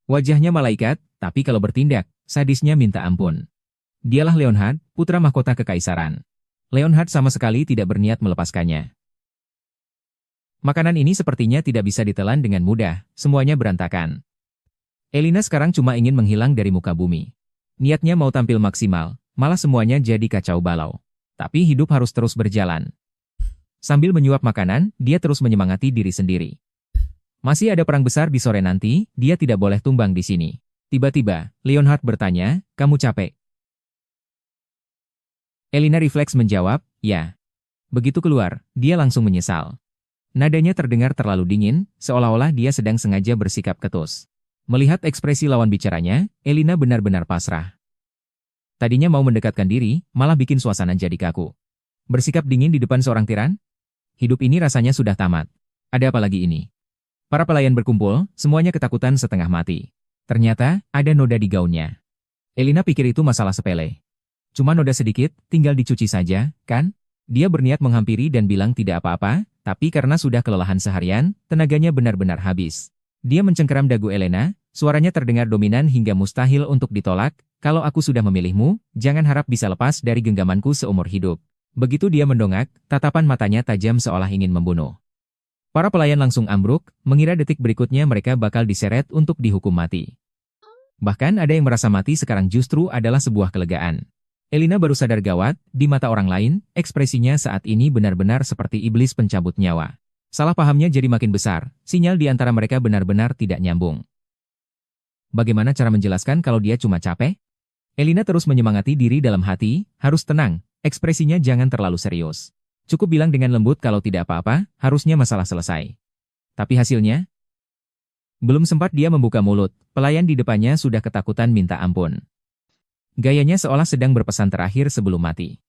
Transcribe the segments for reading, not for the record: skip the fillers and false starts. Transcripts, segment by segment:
Wajahnya malaikat, tapi kalau bertindak, sadisnya minta ampun. Dialah Leonhard, putra mahkota kekaisaran. Leonhard sama sekali tidak berniat melepaskannya. Makanan ini sepertinya tidak bisa ditelan dengan mudah, semuanya berantakan. Elina sekarang cuma ingin menghilang dari muka bumi. Niatnya mau tampil maksimal, malah semuanya jadi kacau balau. Tapi hidup harus terus berjalan. Sambil menyuap makanan, dia terus menyemangati diri sendiri. Masih ada perang besar di sore nanti, dia tidak boleh tumbang di sini. Tiba-tiba, Leonhard bertanya, "Kamu capek?" Elina refleks menjawab, "Ya." Begitu keluar, dia langsung menyesal. Nadanya terdengar terlalu dingin, seolah-olah dia sedang sengaja bersikap ketus. Melihat ekspresi lawan bicaranya, Elina benar-benar pasrah. Tadinya mau mendekatkan diri, malah bikin suasana jadi kaku. Bersikap dingin di depan seorang tiran? Hidup ini rasanya sudah tamat. Ada apa lagi ini? Para pelayan berkumpul, semuanya ketakutan setengah mati. Ternyata, ada noda di gaunnya. Elina pikir itu masalah sepele. Cuma noda sedikit, tinggal dicuci saja, kan? Dia berniat menghampiri dan bilang tidak apa-apa, tapi karena sudah kelelahan seharian, tenaganya benar-benar habis. Dia mencengkeram dagu Elena, suaranya terdengar dominan hingga mustahil untuk ditolak, "Kalau aku sudah memilihmu, jangan harap bisa lepas dari genggamanku seumur hidup." Begitu dia mendongak, tatapan matanya tajam seolah ingin membunuh. Para pelayan langsung ambruk, mengira detik berikutnya mereka bakal diseret untuk dihukum mati. Bahkan ada yang merasa mati sekarang justru adalah sebuah kelegaan. Elina baru sadar gawat, di mata orang lain, ekspresinya saat ini benar-benar seperti iblis pencabut nyawa. Salah pahamnya jadi makin besar, sinyal di antara mereka benar-benar tidak nyambung. Bagaimana cara menjelaskan kalau dia cuma capek? Elina terus menyemangati diri dalam hati, harus tenang, ekspresinya jangan terlalu serius. Cukup bilang dengan lembut kalau tidak apa-apa, harusnya masalah selesai. Tapi hasilnya? Belum sempat dia membuka mulut, pelayan di depannya sudah ketakutan minta ampun. Gayanya seolah sedang berpesan terakhir sebelum mati.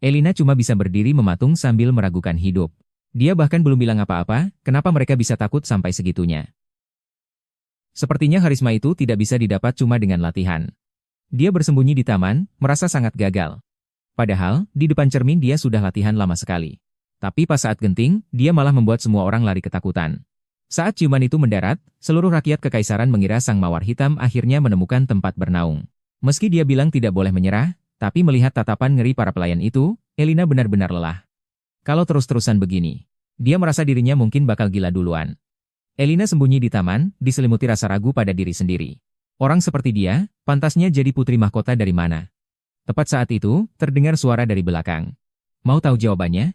Elina cuma bisa berdiri mematung sambil meragukan hidup. Dia bahkan belum bilang apa-apa, kenapa mereka bisa takut sampai segitunya. Sepertinya karisma itu tidak bisa didapat cuma dengan latihan. Dia bersembunyi di taman, merasa sangat gagal. Padahal, di depan cermin dia sudah latihan lama sekali. Tapi pas saat genting, dia malah membuat semua orang lari ketakutan. Saat ciuman itu mendarat, seluruh rakyat kekaisaran mengira sang mawar hitam akhirnya menemukan tempat bernaung. Meski dia bilang tidak boleh menyerah, tapi melihat tatapan ngeri para pelayan itu, Elina benar-benar lelah. Kalau terus-terusan begini, dia merasa dirinya mungkin bakal gila duluan. Elina sembunyi di taman, diselimuti rasa ragu pada diri sendiri. Orang seperti dia, pantasnya jadi putri mahkota dari mana? Tepat saat itu, terdengar suara dari belakang. Mau tahu jawabannya?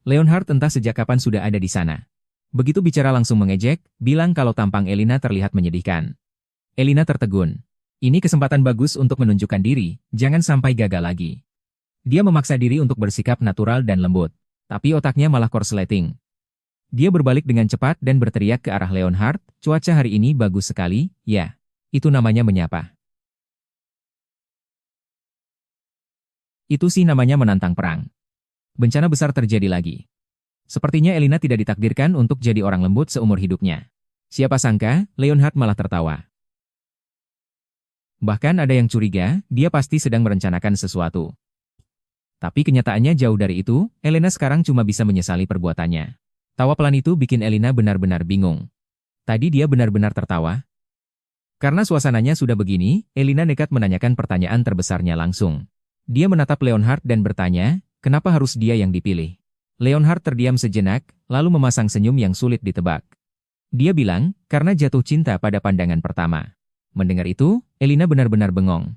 Leonhard entah sejak kapan sudah ada di sana. Begitu bicara langsung mengejek, bilang kalau tampang Elina terlihat menyedihkan. Elina tertegun. Ini kesempatan bagus untuk menunjukkan diri, jangan sampai gagal lagi. Dia memaksa diri untuk bersikap natural dan lembut. Tapi otaknya malah korsleting. Dia berbalik dengan cepat dan berteriak ke arah Leonhard, "Cuaca hari ini bagus sekali, ya. Itu namanya menyapa. Itu sih namanya menantang perang." Bencana besar terjadi lagi. Sepertinya Elina tidak ditakdirkan untuk jadi orang lembut seumur hidupnya. Siapa sangka, Leonhard malah tertawa. Bahkan ada yang curiga, dia pasti sedang merencanakan sesuatu. Tapi kenyataannya jauh dari itu, Elena sekarang cuma bisa menyesali perbuatannya. Tawa pelan itu bikin Elina benar-benar bingung. Tadi dia benar-benar tertawa. Karena suasananya sudah begini, Elina nekat menanyakan pertanyaan terbesarnya langsung. Dia menatap Leonhard dan bertanya, kenapa harus dia yang dipilih? Leonhard terdiam sejenak, lalu memasang senyum yang sulit ditebak. Dia bilang, karena jatuh cinta pada pandangan pertama. Mendengar itu, Elina benar-benar bengong.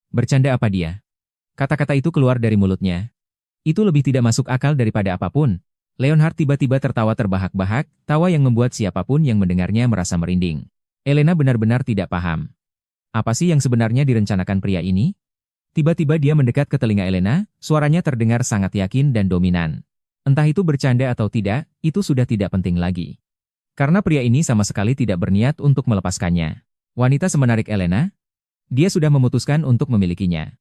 Bercanda apa dia? Kata-kata itu keluar dari mulutnya. Itu lebih tidak masuk akal daripada apapun. Leonhard tiba-tiba tertawa terbahak-bahak, tawa yang membuat siapapun yang mendengarnya merasa merinding. Elena benar-benar tidak paham. Apa sih yang sebenarnya direncanakan pria ini? Tiba-tiba dia mendekat ke telinga Elena, suaranya terdengar sangat yakin dan dominan. Entah itu bercanda atau tidak, itu sudah tidak penting lagi. Karena pria ini sama sekali tidak berniat untuk melepaskannya. Wanita semenarik Elena, dia sudah memutuskan untuk memilikinya.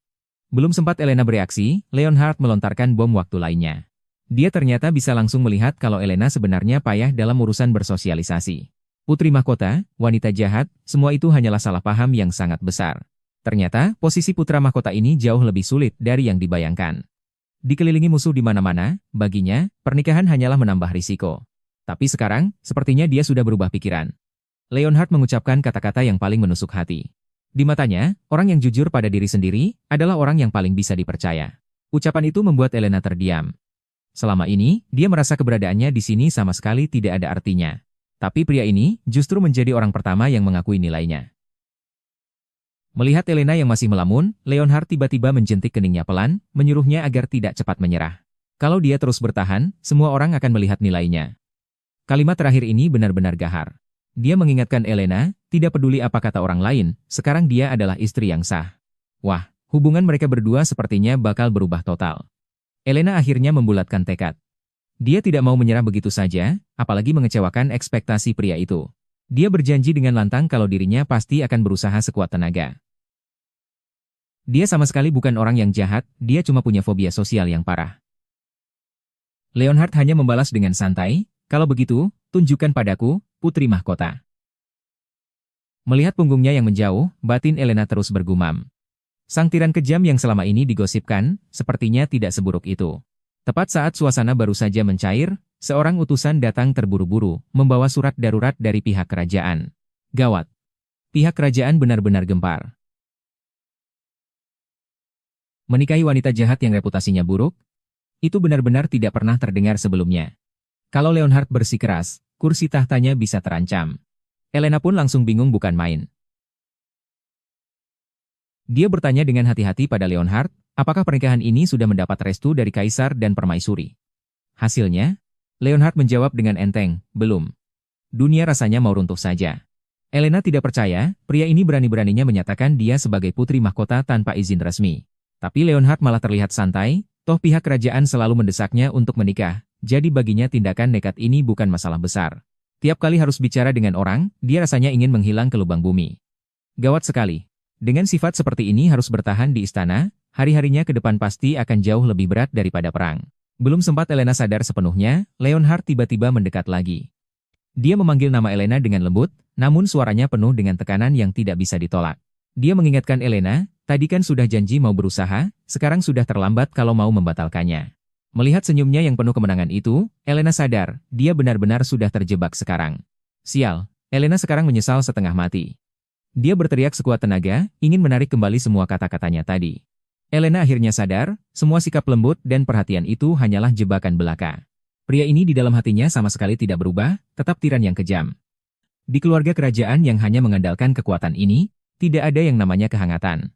Belum sempat Elena bereaksi, Leonhard melontarkan bom waktu lainnya. Dia ternyata bisa langsung melihat kalau Elena sebenarnya payah dalam urusan bersosialisasi. Putri mahkota, wanita jahat, semua itu hanyalah salah paham yang sangat besar. Ternyata, posisi putra mahkota ini jauh lebih sulit dari yang dibayangkan. Dikelilingi musuh di mana-mana, baginya, pernikahan hanyalah menambah risiko. Tapi sekarang, sepertinya dia sudah berubah pikiran. Leonhard mengucapkan kata-kata yang paling menusuk hati. Di matanya, orang yang jujur pada diri sendiri adalah orang yang paling bisa dipercaya. Ucapan itu membuat Elena terdiam. Selama ini, dia merasa keberadaannya di sini sama sekali tidak ada artinya. Tapi pria ini justru menjadi orang pertama yang mengakui nilainya. Melihat Elena yang masih melamun, Leonhard tiba-tiba menjentik keningnya pelan, menyuruhnya agar tidak cepat menyerah. Kalau dia terus bertahan, semua orang akan melihat nilainya. Kalimat terakhir ini benar-benar gahar. Dia mengingatkan Elena, tidak peduli apa kata orang lain, sekarang dia adalah istri yang sah. Wah, hubungan mereka berdua sepertinya bakal berubah total. Elena akhirnya membulatkan tekad. Dia tidak mau menyerah begitu saja, apalagi mengecewakan ekspektasi pria itu. Dia berjanji dengan lantang kalau dirinya pasti akan berusaha sekuat tenaga. Dia sama sekali bukan orang yang jahat, dia cuma punya fobia sosial yang parah. Leonhard hanya membalas dengan santai, kalau begitu, tunjukkan padaku, putri mahkota. Melihat punggungnya yang menjauh, batin Elena terus bergumam. Sang tiran kejam yang selama ini digosipkan, sepertinya tidak seburuk itu. Tepat saat suasana baru saja mencair, seorang utusan datang terburu-buru, membawa surat darurat dari pihak kerajaan. Gawat. Pihak kerajaan benar-benar gempar. Menikahi wanita jahat yang reputasinya buruk? Itu benar-benar tidak pernah terdengar sebelumnya. Kalau Leonhard bersikeras, kursi tahtanya bisa terancam. Elena pun langsung bingung bukan main. Dia bertanya dengan hati-hati pada Leonhard, apakah pernikahan ini sudah mendapat restu dari kaisar dan permaisuri? Hasilnya, Leonhard menjawab dengan enteng, belum. Dunia rasanya mau runtuh saja. Elena tidak percaya, pria ini berani-beraninya menyatakan dia sebagai putri mahkota tanpa izin resmi. Tapi Leonhard malah terlihat santai, toh pihak kerajaan selalu mendesaknya untuk menikah, jadi baginya tindakan nekat ini bukan masalah besar. Tiap kali harus bicara dengan orang, dia rasanya ingin menghilang ke lubang bumi. Gawat sekali. Dengan sifat seperti ini harus bertahan di istana, hari-harinya ke depan pasti akan jauh lebih berat daripada perang. Belum sempat Elena sadar sepenuhnya, Leonhard tiba-tiba mendekat lagi. Dia memanggil nama Elena dengan lembut, namun suaranya penuh dengan tekanan yang tidak bisa ditolak. Dia mengingatkan Elena, tadi kan sudah janji mau berusaha, sekarang sudah terlambat kalau mau membatalkannya. Melihat senyumnya yang penuh kemenangan itu, Elena sadar, dia benar-benar sudah terjebak sekarang. Sial, Elena sekarang menyesal setengah mati. Dia berteriak sekuat tenaga, ingin menarik kembali semua kata-katanya tadi. Elena akhirnya sadar, semua sikap lembut dan perhatian itu hanyalah jebakan belaka. Pria ini di dalam hatinya sama sekali tidak berubah, tetap tiran yang kejam. Di keluarga kerajaan yang hanya mengandalkan kekuatan ini, tidak ada yang namanya kehangatan.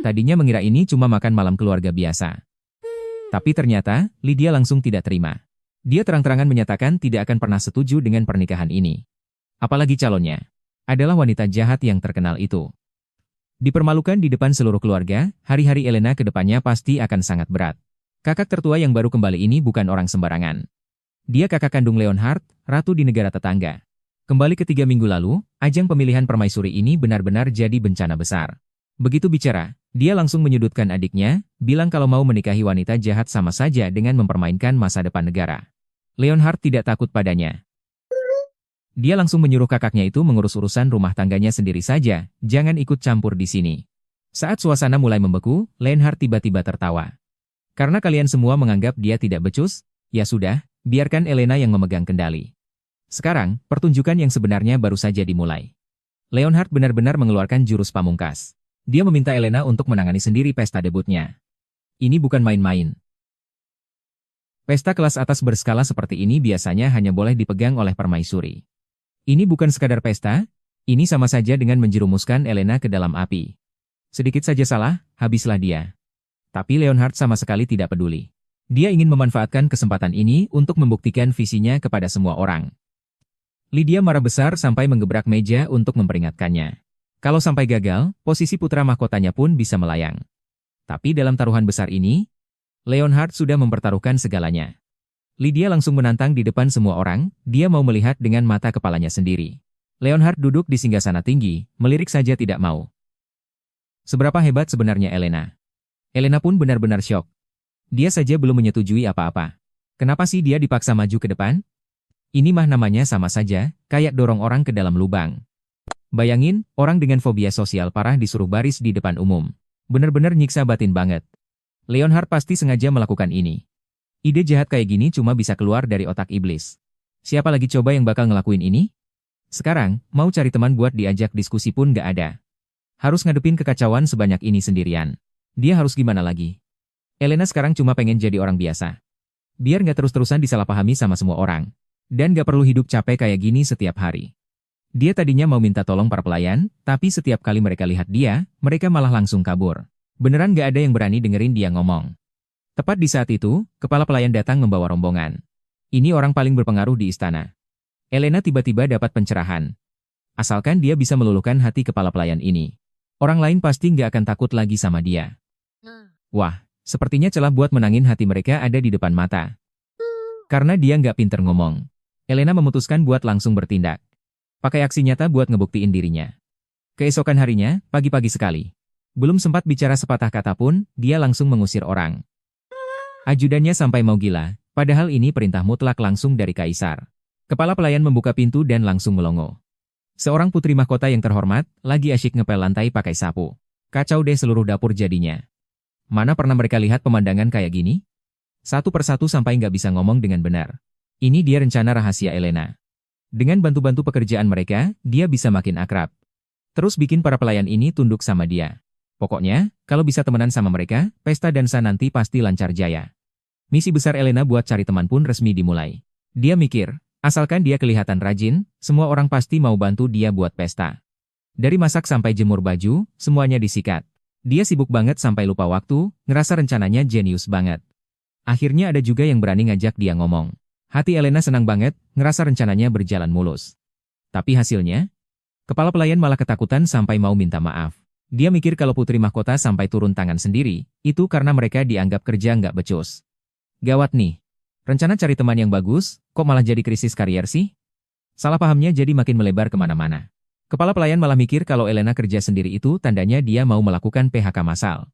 Tadinya mengira ini cuma makan malam keluarga biasa. Tapi ternyata, Lydia langsung tidak terima. Dia terang-terangan menyatakan tidak akan pernah setuju dengan pernikahan ini. Apalagi calonnya adalah wanita jahat yang terkenal itu. Dipermalukan di depan seluruh keluarga, hari-hari Elena ke depannya pasti akan sangat berat. Kakak tertua yang baru kembali ini bukan orang sembarangan. Dia kakak kandung Leonhard, ratu di negara tetangga. Kembali ke 3 minggu lalu, ajang pemilihan permaisuri ini benar-benar jadi bencana besar. Begitu bicara, dia langsung menyudutkan adiknya, bilang kalau mau menikahi wanita jahat sama saja dengan mempermainkan masa depan negara. Leonhard tidak takut padanya. Dia langsung menyuruh kakaknya itu mengurus urusan rumah tangganya sendiri saja, jangan ikut campur di sini. Saat suasana mulai membeku, Leonhard tiba-tiba tertawa. Karena kalian semua menganggap dia tidak becus, ya sudah, biarkan Elena yang memegang kendali. Sekarang, pertunjukan yang sebenarnya baru saja dimulai. Leonhard benar-benar mengeluarkan jurus pamungkas. Dia meminta Elena untuk menangani sendiri pesta debutnya. Ini bukan main-main. Pesta kelas atas berskala seperti ini biasanya hanya boleh dipegang oleh permaisuri. Ini bukan sekadar pesta, ini sama saja dengan menjerumuskan Elena ke dalam api. Sedikit saja salah, habislah dia. Tapi Leonhard sama sekali tidak peduli. Dia ingin memanfaatkan kesempatan ini untuk membuktikan visinya kepada semua orang. Lydia marah besar sampai menggebrak meja untuk memperingatkannya. Kalau sampai gagal, posisi putra mahkotanya pun bisa melayang. Tapi dalam taruhan besar ini, Leonhard sudah mempertaruhkan segalanya. Lydia langsung menantang di depan semua orang, dia mau melihat dengan mata kepalanya sendiri. Leonhard duduk di singgasana tinggi, melirik saja tidak mau. Seberapa hebat sebenarnya Elena? Elena pun benar-benar syok. Dia saja belum menyetujui apa-apa. Kenapa sih dia dipaksa maju ke depan? Ini mah namanya sama saja, kayak dorong orang ke dalam lubang. Bayangin, orang dengan fobia sosial parah disuruh baris di depan umum. Bener-bener nyiksa batin banget. Leonhard pasti sengaja melakukan ini. Ide jahat kayak gini cuma bisa keluar dari otak iblis. Siapa lagi coba yang bakal ngelakuin ini? Sekarang, mau cari teman buat diajak diskusi pun gak ada. Harus ngadepin kekacauan sebanyak ini sendirian. Dia harus gimana lagi? Elena sekarang cuma pengen jadi orang biasa. Biar gak terus-terusan disalahpahami sama semua orang. Dan gak perlu hidup capek kayak gini setiap hari. Dia tadinya mau minta tolong para pelayan, tapi setiap kali mereka lihat dia, mereka malah langsung kabur. Beneran gak ada yang berani dengerin dia ngomong. Tepat di saat itu, kepala pelayan datang membawa rombongan. Ini orang paling berpengaruh di istana. Elena tiba-tiba dapat pencerahan. Asalkan dia bisa meluluhkan hati kepala pelayan ini. Orang lain pasti nggak akan takut lagi sama dia. Wah, sepertinya celah buat menangin hati mereka ada di depan mata. Karena dia nggak pinter ngomong, Elena memutuskan buat langsung bertindak. Pakai aksi nyata buat ngebuktiin dirinya. Keesokan harinya, pagi-pagi sekali. Belum sempat bicara sepatah kata pun, dia langsung mengusir orang. Ajudannya sampai mau gila, padahal ini perintah mutlak langsung dari kaisar. Kepala pelayan membuka pintu dan langsung melongo. Seorang putri mahkota yang terhormat, lagi asyik ngepel lantai pakai sapu. Kacau deh seluruh dapur jadinya. Mana pernah mereka lihat pemandangan kayak gini? Satu persatu sampai nggak bisa ngomong dengan benar. Ini dia rencana rahasia Elena. Dengan bantu-bantu pekerjaan mereka, dia bisa makin akrab. Terus bikin para pelayan ini tunduk sama dia. Pokoknya, kalau bisa temenan sama mereka, pesta dansa nanti pasti lancar jaya. Misi besar Elena buat cari teman pun resmi dimulai. Dia mikir, asalkan dia kelihatan rajin, semua orang pasti mau bantu dia buat pesta. Dari masak sampai jemur baju, semuanya disikat. Dia sibuk banget sampai lupa waktu, ngerasa rencananya jenius banget. Akhirnya ada juga yang berani ngajak dia ngomong. Hati Elena senang banget, ngerasa rencananya berjalan mulus. Tapi hasilnya, kepala pelayan malah ketakutan sampai mau minta maaf. Dia mikir kalau putri mahkota sampai turun tangan sendiri, itu karena mereka dianggap kerja nggak becus. Gawat nih. Rencana cari teman yang bagus, kok malah jadi krisis karier sih? Salah pahamnya jadi makin melebar kemana-mana. Kepala pelayan malah mikir kalau Elena kerja sendiri itu tandanya dia mau melakukan PHK massal.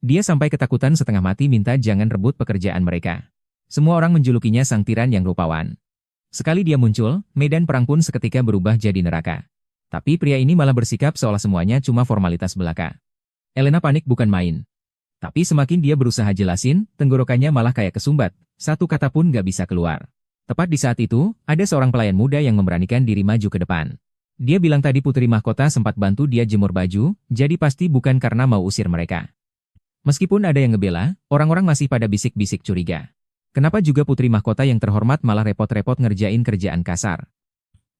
Dia sampai ketakutan setengah mati minta jangan rebut pekerjaan mereka. Semua orang menjulukinya sang tiran yang rupawan. Sekali dia muncul, medan perang pun seketika berubah jadi neraka. Tapi pria ini malah bersikap seolah semuanya cuma formalitas belaka. Elena panik bukan main. Tapi semakin dia berusaha jelasin, tenggorokannya malah kayak kesumbat, satu kata pun gak bisa keluar. Tepat di saat itu, ada seorang pelayan muda yang memberanikan diri maju ke depan. Dia bilang tadi putri mahkota sempat bantu dia jemur baju, jadi pasti bukan karena mau usir mereka. Meskipun ada yang ngebela, orang-orang masih pada bisik-bisik curiga. Kenapa juga putri mahkota yang terhormat malah repot-repot ngerjain kerjaan kasar?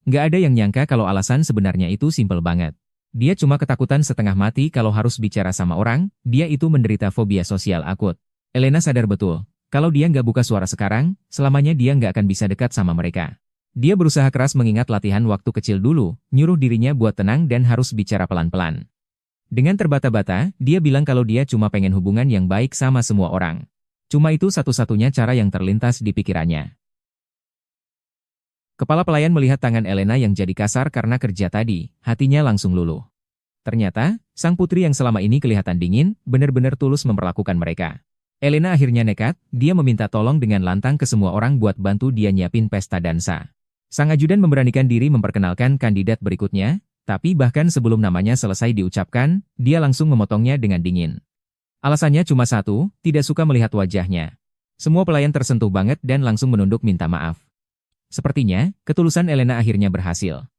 Nggak ada yang nyangka kalau alasan sebenarnya itu simpel banget. Dia cuma ketakutan setengah mati kalau harus bicara sama orang, dia itu menderita fobia sosial akut. Elena sadar betul, kalau dia nggak buka suara sekarang, selamanya dia nggak akan bisa dekat sama mereka. Dia berusaha keras mengingat latihan waktu kecil dulu, nyuruh dirinya buat tenang dan harus bicara pelan-pelan. Dengan terbata-bata, dia bilang kalau dia cuma pengen hubungan yang baik sama semua orang. Cuma itu satu-satunya cara yang terlintas di pikirannya. Kepala pelayan melihat tangan Elena yang jadi kasar karena kerja tadi, hatinya langsung luluh. Ternyata, sang putri yang selama ini kelihatan dingin, benar-benar tulus memperlakukan mereka. Elena akhirnya nekat, dia meminta tolong dengan lantang ke semua orang buat bantu dia nyiapin pesta dansa. Sang ajudan memberanikan diri memperkenalkan kandidat berikutnya, tapi bahkan sebelum namanya selesai diucapkan, dia langsung memotongnya dengan dingin. Alasannya cuma satu, tidak suka melihat wajahnya. Semua pelayan tersentuh banget dan langsung menunduk minta maaf. Sepertinya, ketulusan Elena akhirnya berhasil.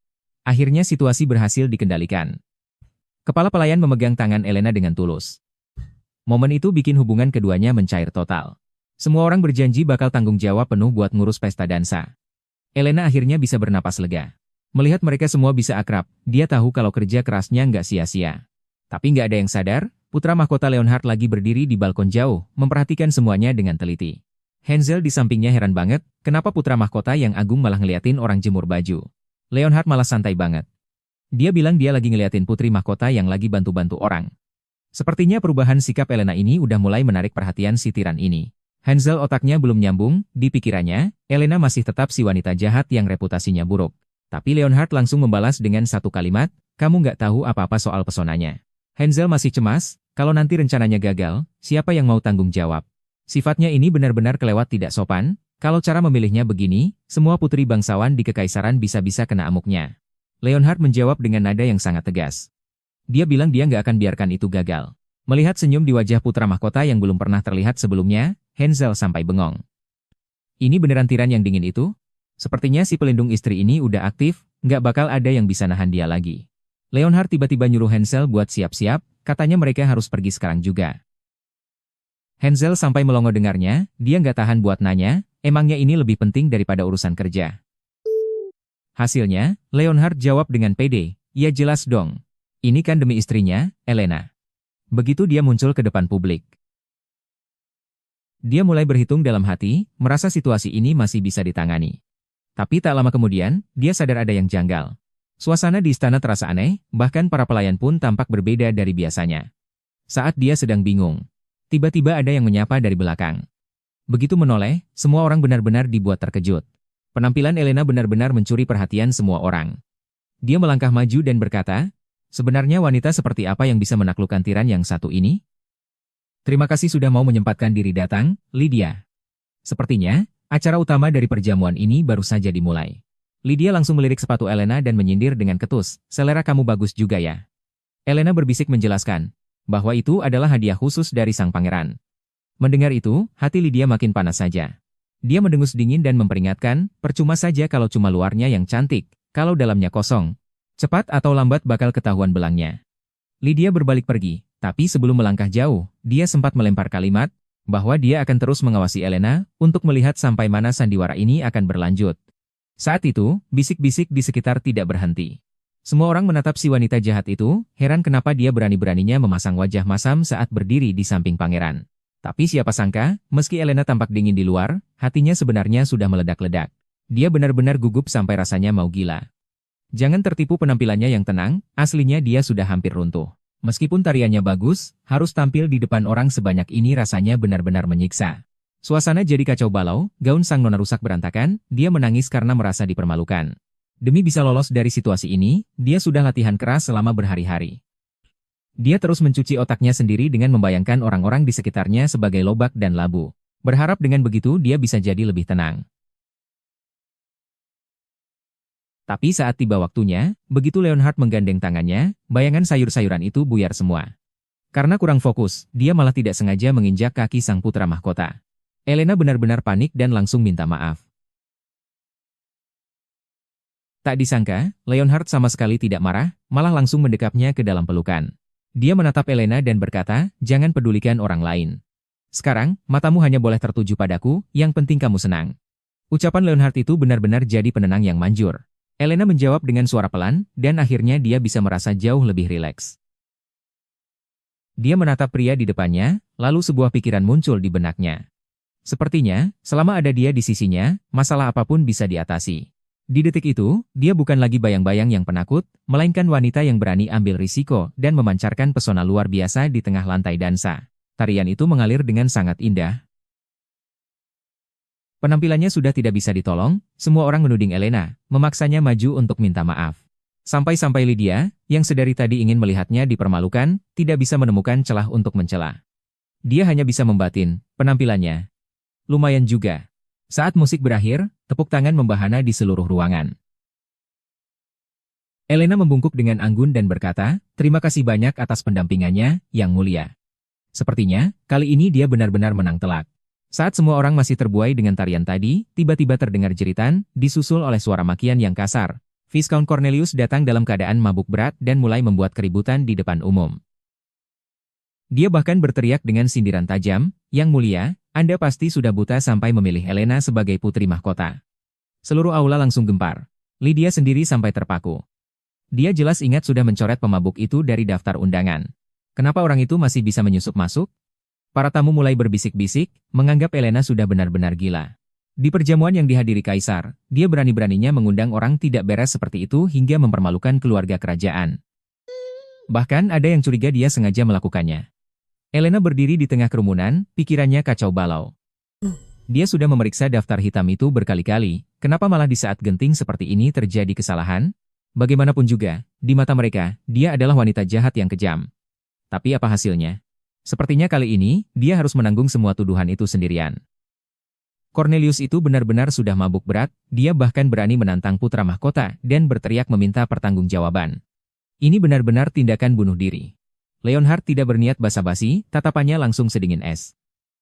Akhirnya situasi berhasil dikendalikan. Kepala pelayan memegang tangan Elena dengan tulus. Momen itu bikin hubungan keduanya mencair total. Semua orang berjanji bakal tanggung jawab penuh buat ngurus pesta dansa. Elena akhirnya bisa bernapas lega. Melihat mereka semua bisa akrab, dia tahu kalau kerja kerasnya nggak sia-sia. Tapi nggak ada yang sadar, putra mahkota Leonhard lagi berdiri di balkon jauh, memperhatikan semuanya dengan teliti. Hansel di sampingnya heran banget, kenapa putra mahkota yang agung malah ngeliatin orang jemur baju. Leonhard malah santai banget. Dia bilang dia lagi ngeliatin putri mahkota yang lagi bantu-bantu orang. Sepertinya perubahan sikap Elena ini udah mulai menarik perhatian si tiran ini. Hansel otaknya belum nyambung, di pikirannya, Elena masih tetap si wanita jahat yang reputasinya buruk. Tapi Leonhard langsung membalas dengan satu kalimat, kamu nggak tahu apa-apa soal pesonanya. Hansel masih cemas, kalau nanti rencananya gagal, siapa yang mau tanggung jawab? Sifatnya ini benar-benar kelewat tidak sopan, kalau cara memilihnya begini, semua putri bangsawan di kekaisaran bisa-bisa kena amuknya. Leonhard menjawab dengan nada yang sangat tegas. Dia bilang dia nggak akan biarkan itu gagal. Melihat senyum di wajah putra mahkota yang belum pernah terlihat sebelumnya, Hansel sampai bengong. Ini beneran tiran yang dingin itu? Sepertinya si pelindung istri ini udah aktif, nggak bakal ada yang bisa nahan dia lagi. Leonhard tiba-tiba nyuruh Hansel buat siap-siap, katanya mereka harus pergi sekarang juga. Hansel sampai melongo dengarnya, dia nggak tahan buat nanya, emangnya ini lebih penting daripada urusan kerja. Hasilnya, Leonhard jawab dengan pede, ya jelas dong. Ini kan demi istrinya, Elena. Begitu dia muncul ke depan publik. Dia mulai berhitung dalam hati, merasa situasi ini masih bisa ditangani. Tapi tak lama kemudian, dia sadar ada yang janggal. Suasana di istana terasa aneh, bahkan para pelayan pun tampak berbeda dari biasanya. Saat dia sedang bingung, tiba-tiba ada yang menyapa dari belakang. Begitu menoleh, semua orang benar-benar dibuat terkejut. Penampilan Elena benar-benar mencuri perhatian semua orang. Dia melangkah maju dan berkata, sebenarnya wanita seperti apa yang bisa menaklukkan tiran yang satu ini? Terima kasih sudah mau menyempatkan diri datang, Lydia. Sepertinya, acara utama dari perjamuan ini baru saja dimulai. Lydia langsung melirik sepatu Elena dan menyindir dengan ketus, selera kamu bagus juga ya. Elena berbisik menjelaskan, bahwa itu adalah hadiah khusus dari sang pangeran. Mendengar itu, hati Lydia makin panas saja. Dia mendengus dingin dan memperingatkan, percuma saja kalau cuma luarnya yang cantik, kalau dalamnya kosong. Cepat atau lambat bakal ketahuan belangnya. Lydia berbalik pergi, tapi sebelum melangkah jauh, dia sempat melempar kalimat, bahwa dia akan terus mengawasi Elena, untuk melihat sampai mana sandiwara ini akan berlanjut. Saat itu, bisik-bisik di sekitar tidak berhenti. Semua orang menatap si wanita jahat itu, heran kenapa dia berani-beraninya memasang wajah masam saat berdiri di samping pangeran. Tapi siapa sangka, meski Elena tampak dingin di luar, hatinya sebenarnya sudah meledak-ledak. Dia benar-benar gugup sampai rasanya mau gila. Jangan tertipu penampilannya yang tenang, aslinya dia sudah hampir runtuh. Meskipun tariannya bagus, harus tampil di depan orang sebanyak ini rasanya benar-benar menyiksa. Suasana jadi kacau balau, gaun sang nona rusak berantakan, dia menangis karena merasa dipermalukan. Demi bisa lolos dari situasi ini, dia sudah latihan keras selama berhari-hari. Dia terus mencuci otaknya sendiri dengan membayangkan orang-orang di sekitarnya sebagai lobak dan labu. Berharap dengan begitu dia bisa jadi lebih tenang. Tapi saat tiba waktunya, begitu Leonhard menggandeng tangannya, bayangan sayur-sayuran itu buyar semua. Karena kurang fokus, dia malah tidak sengaja menginjak kaki sang putra mahkota. Elena benar-benar panik dan langsung minta maaf. Tak disangka, Leonhard sama sekali tidak marah, malah langsung mendekapnya ke dalam pelukan. Dia menatap Elena dan berkata, jangan pedulikan orang lain. Sekarang, matamu hanya boleh tertuju padaku, yang penting kamu senang. Ucapan Leonhard itu benar-benar jadi penenang yang manjur. Elena menjawab dengan suara pelan, dan akhirnya dia bisa merasa jauh lebih rileks. Dia menatap pria di depannya, lalu sebuah pikiran muncul di benaknya. Sepertinya, selama ada dia di sisinya, masalah apapun bisa diatasi. Di detik itu, dia bukan lagi bayang-bayang yang penakut, melainkan wanita yang berani ambil risiko dan memancarkan pesona luar biasa di tengah lantai dansa. Tarian itu mengalir dengan sangat indah. Penampilannya sudah tidak bisa ditolong, semua orang menuding Elena, memaksanya maju untuk minta maaf. Sampai-sampai Lydia, yang sedari tadi ingin melihatnya dipermalukan, tidak bisa menemukan celah untuk mencela. Dia hanya bisa membatin, penampilannya lumayan juga. Saat musik berakhir, tepuk tangan membahana di seluruh ruangan. Elena membungkuk dengan anggun dan berkata, terima kasih banyak atas pendampingannya, Yang Mulia. Sepertinya, kali ini dia benar-benar menang telak. Saat semua orang masih terbuai dengan tarian tadi, tiba-tiba terdengar jeritan, disusul oleh suara makian yang kasar. Viscount Cornelius datang dalam keadaan mabuk berat dan mulai membuat keributan di depan umum. Dia bahkan berteriak dengan sindiran tajam, Yang Mulia, Anda pasti sudah buta sampai memilih Elena sebagai putri mahkota. Seluruh aula langsung gempar. Lydia sendiri sampai terpaku. Dia jelas ingat sudah mencoret pemabuk itu dari daftar undangan. Kenapa orang itu masih bisa menyusup masuk? Para tamu mulai berbisik-bisik, menganggap Elena sudah benar-benar gila. Di perjamuan yang dihadiri Kaisar, dia berani-beraninya mengundang orang tidak beres seperti itu hingga mempermalukan keluarga kerajaan. Bahkan ada yang curiga dia sengaja melakukannya. Elena berdiri di tengah kerumunan, pikirannya kacau balau. Dia sudah memeriksa daftar hitam itu berkali-kali, kenapa malah di saat genting seperti ini terjadi kesalahan? Bagaimanapun juga, di mata mereka, dia adalah wanita jahat yang kejam. Tapi apa hasilnya? Sepertinya kali ini, dia harus menanggung semua tuduhan itu sendirian. Cornelius itu benar-benar sudah mabuk berat, dia bahkan berani menantang putra mahkota dan berteriak meminta pertanggungjawaban. Ini benar-benar tindakan bunuh diri. Leonhard tidak berniat basa-basi, tatapannya langsung sedingin es.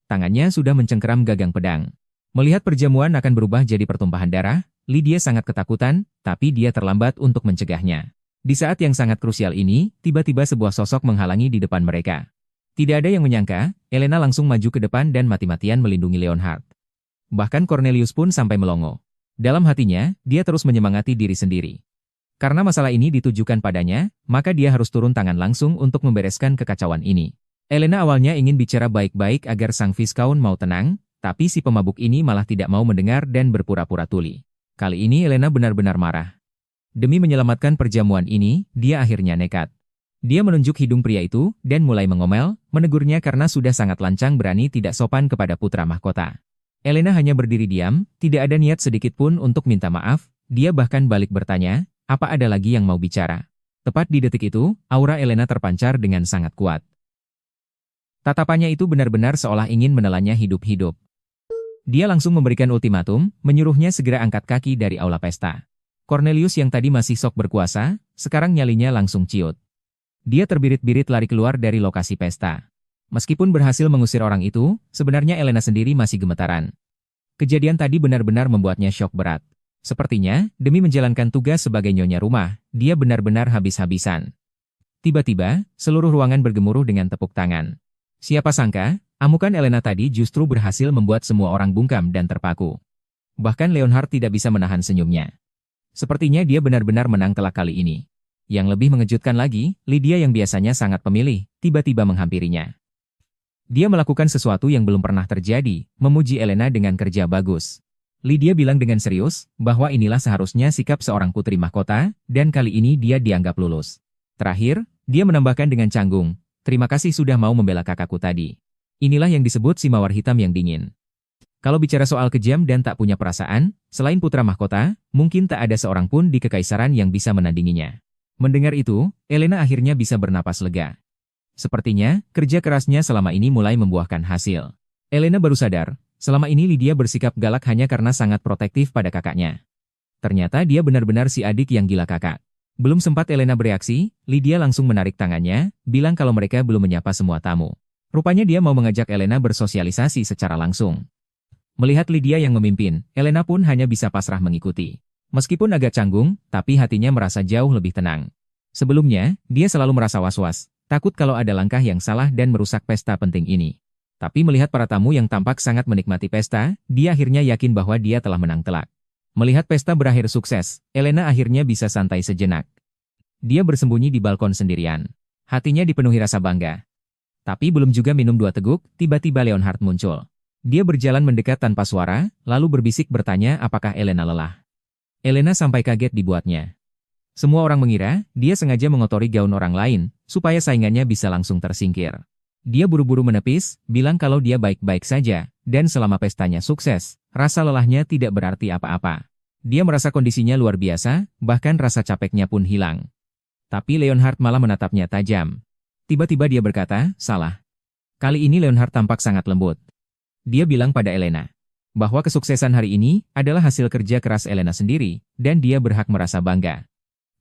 Tangannya sudah mencengkeram gagang pedang. Melihat perjamuan akan berubah jadi pertumpahan darah, Lydia sangat ketakutan, tapi dia terlambat untuk mencegahnya. Di saat yang sangat krusial ini, tiba-tiba sebuah sosok menghalangi di depan mereka. Tidak ada yang menyangka, Elena langsung maju ke depan dan mati-matian melindungi Leonhard. Bahkan Cornelius pun sampai melongo. Dalam hatinya, dia terus menyemangati diri sendiri. Karena masalah ini ditujukan padanya, maka dia harus turun tangan langsung untuk membereskan kekacauan ini. Elena awalnya ingin bicara baik-baik agar sang Viscount mau tenang, tapi si pemabuk ini malah tidak mau mendengar dan berpura-pura tuli. Kali ini Elena benar-benar marah. Demi menyelamatkan perjamuan ini, dia akhirnya nekat. Dia menunjuk hidung pria itu, dan mulai mengomel, menegurnya karena sudah sangat lancang berani tidak sopan kepada putra mahkota. Elena hanya berdiri diam, tidak ada niat sedikit pun untuk minta maaf, dia bahkan balik bertanya, apa ada lagi yang mau bicara? Tepat di detik itu, aura Elena terpancar dengan sangat kuat. Tatapannya itu benar-benar seolah ingin menelannya hidup-hidup. Dia langsung memberikan ultimatum, menyuruhnya segera angkat kaki dari aula pesta. Cornelius yang tadi masih sok berkuasa, sekarang nyalinya langsung ciut. Dia terbirit-birit lari keluar dari lokasi pesta. Meskipun berhasil mengusir orang itu, sebenarnya Elena sendiri masih gemetaran. Kejadian tadi benar-benar membuatnya syok berat. Sepertinya, demi menjalankan tugas sebagai nyonya rumah, dia benar-benar habis-habisan. Tiba-tiba, seluruh ruangan bergemuruh dengan tepuk tangan. Siapa sangka, amukan Elena tadi justru berhasil membuat semua orang bungkam dan terpaku. Bahkan Leonhard tidak bisa menahan senyumnya. Sepertinya dia benar-benar menang telak kali ini. Yang lebih mengejutkan lagi, Lydia yang biasanya sangat pemilih, tiba-tiba menghampirinya. Dia melakukan sesuatu yang belum pernah terjadi, memuji Elena dengan kerja bagus. Lydia bilang dengan serius, bahwa inilah seharusnya sikap seorang putri mahkota, dan kali ini dia dianggap lulus. Terakhir, dia menambahkan dengan canggung, terima kasih sudah mau membela kakakku tadi. Inilah yang disebut si mawar hitam yang dingin. Kalau bicara soal kejam dan tak punya perasaan, selain putra mahkota, mungkin tak ada seorang pun di kekaisaran yang bisa menandinginya. Mendengar itu, Elena akhirnya bisa bernapas lega. Sepertinya, kerja kerasnya selama ini mulai membuahkan hasil. Elena baru sadar, selama ini Lydia bersikap galak hanya karena sangat protektif pada kakaknya. Ternyata dia benar-benar si adik yang gila kakak. Belum sempat Elena bereaksi, Lydia langsung menarik tangannya, bilang kalau mereka belum menyapa semua tamu. Rupanya dia mau mengajak Elena bersosialisasi secara langsung. Melihat Lydia yang memimpin, Elena pun hanya bisa pasrah mengikuti. Meskipun agak canggung, tapi hatinya merasa jauh lebih tenang. Sebelumnya, dia selalu merasa was-was, takut kalau ada langkah yang salah dan merusak pesta penting ini. Tapi melihat para tamu yang tampak sangat menikmati pesta, dia akhirnya yakin bahwa dia telah menang telak. Melihat pesta berakhir sukses, Elena akhirnya bisa santai sejenak. Dia bersembunyi di balkon sendirian. Hatinya dipenuhi rasa bangga. Tapi belum juga minum 2 teguk, tiba-tiba Leonhard muncul. Dia berjalan mendekat tanpa suara, lalu berbisik bertanya apakah Elena lelah. Elena sampai kaget dibuatnya. Semua orang mengira, dia sengaja mengotori gaun orang lain, supaya saingannya bisa langsung tersingkir. Dia buru-buru menepis, bilang kalau dia baik-baik saja, dan selama pestanya sukses, rasa lelahnya tidak berarti apa-apa. Dia merasa kondisinya luar biasa, bahkan rasa capeknya pun hilang. Tapi Leonhard malah menatapnya tajam. Tiba-tiba dia berkata, salah. Kali ini Leonhard tampak sangat lembut. Dia bilang pada Elena, bahwa kesuksesan hari ini adalah hasil kerja keras Elena sendiri, dan dia berhak merasa bangga.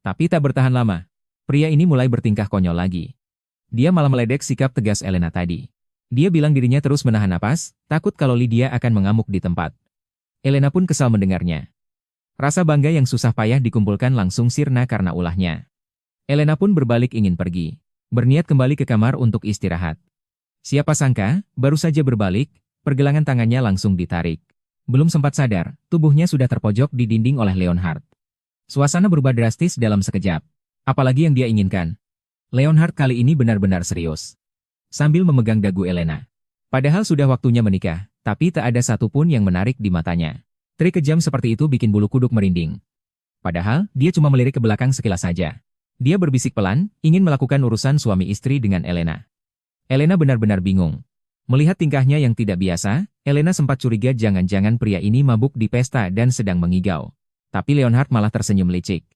Tapi tak bertahan lama. Pria ini mulai bertingkah konyol lagi. Dia malah meledek sikap tegas Elena tadi. Dia bilang dirinya terus menahan napas, takut kalau Lydia akan mengamuk di tempat. Elena pun kesal mendengarnya. Rasa bangga yang susah payah dikumpulkan langsung sirna karena ulahnya. Elena pun berbalik ingin pergi. Berniat kembali ke kamar untuk istirahat. Siapa sangka, baru saja berbalik, pergelangan tangannya langsung ditarik. Belum sempat sadar, tubuhnya sudah terpojok di dinding oleh Leonhard. Suasana berubah drastis dalam sekejap. Apalagi yang dia inginkan. Leonhard kali ini benar-benar serius. Sambil memegang dagu Elena. Padahal sudah waktunya menikah, tapi tak ada satupun yang menarik di matanya. Trik kejam seperti itu bikin bulu kuduk merinding. Padahal, dia cuma melirik ke belakang sekilas saja. Dia berbisik pelan, ingin melakukan urusan suami istri dengan Elena. Elena benar-benar bingung. Melihat tingkahnya yang tidak biasa, Elena sempat curiga jangan-jangan pria ini mabuk di pesta dan sedang mengigau. Tapi Leonhard malah tersenyum licik.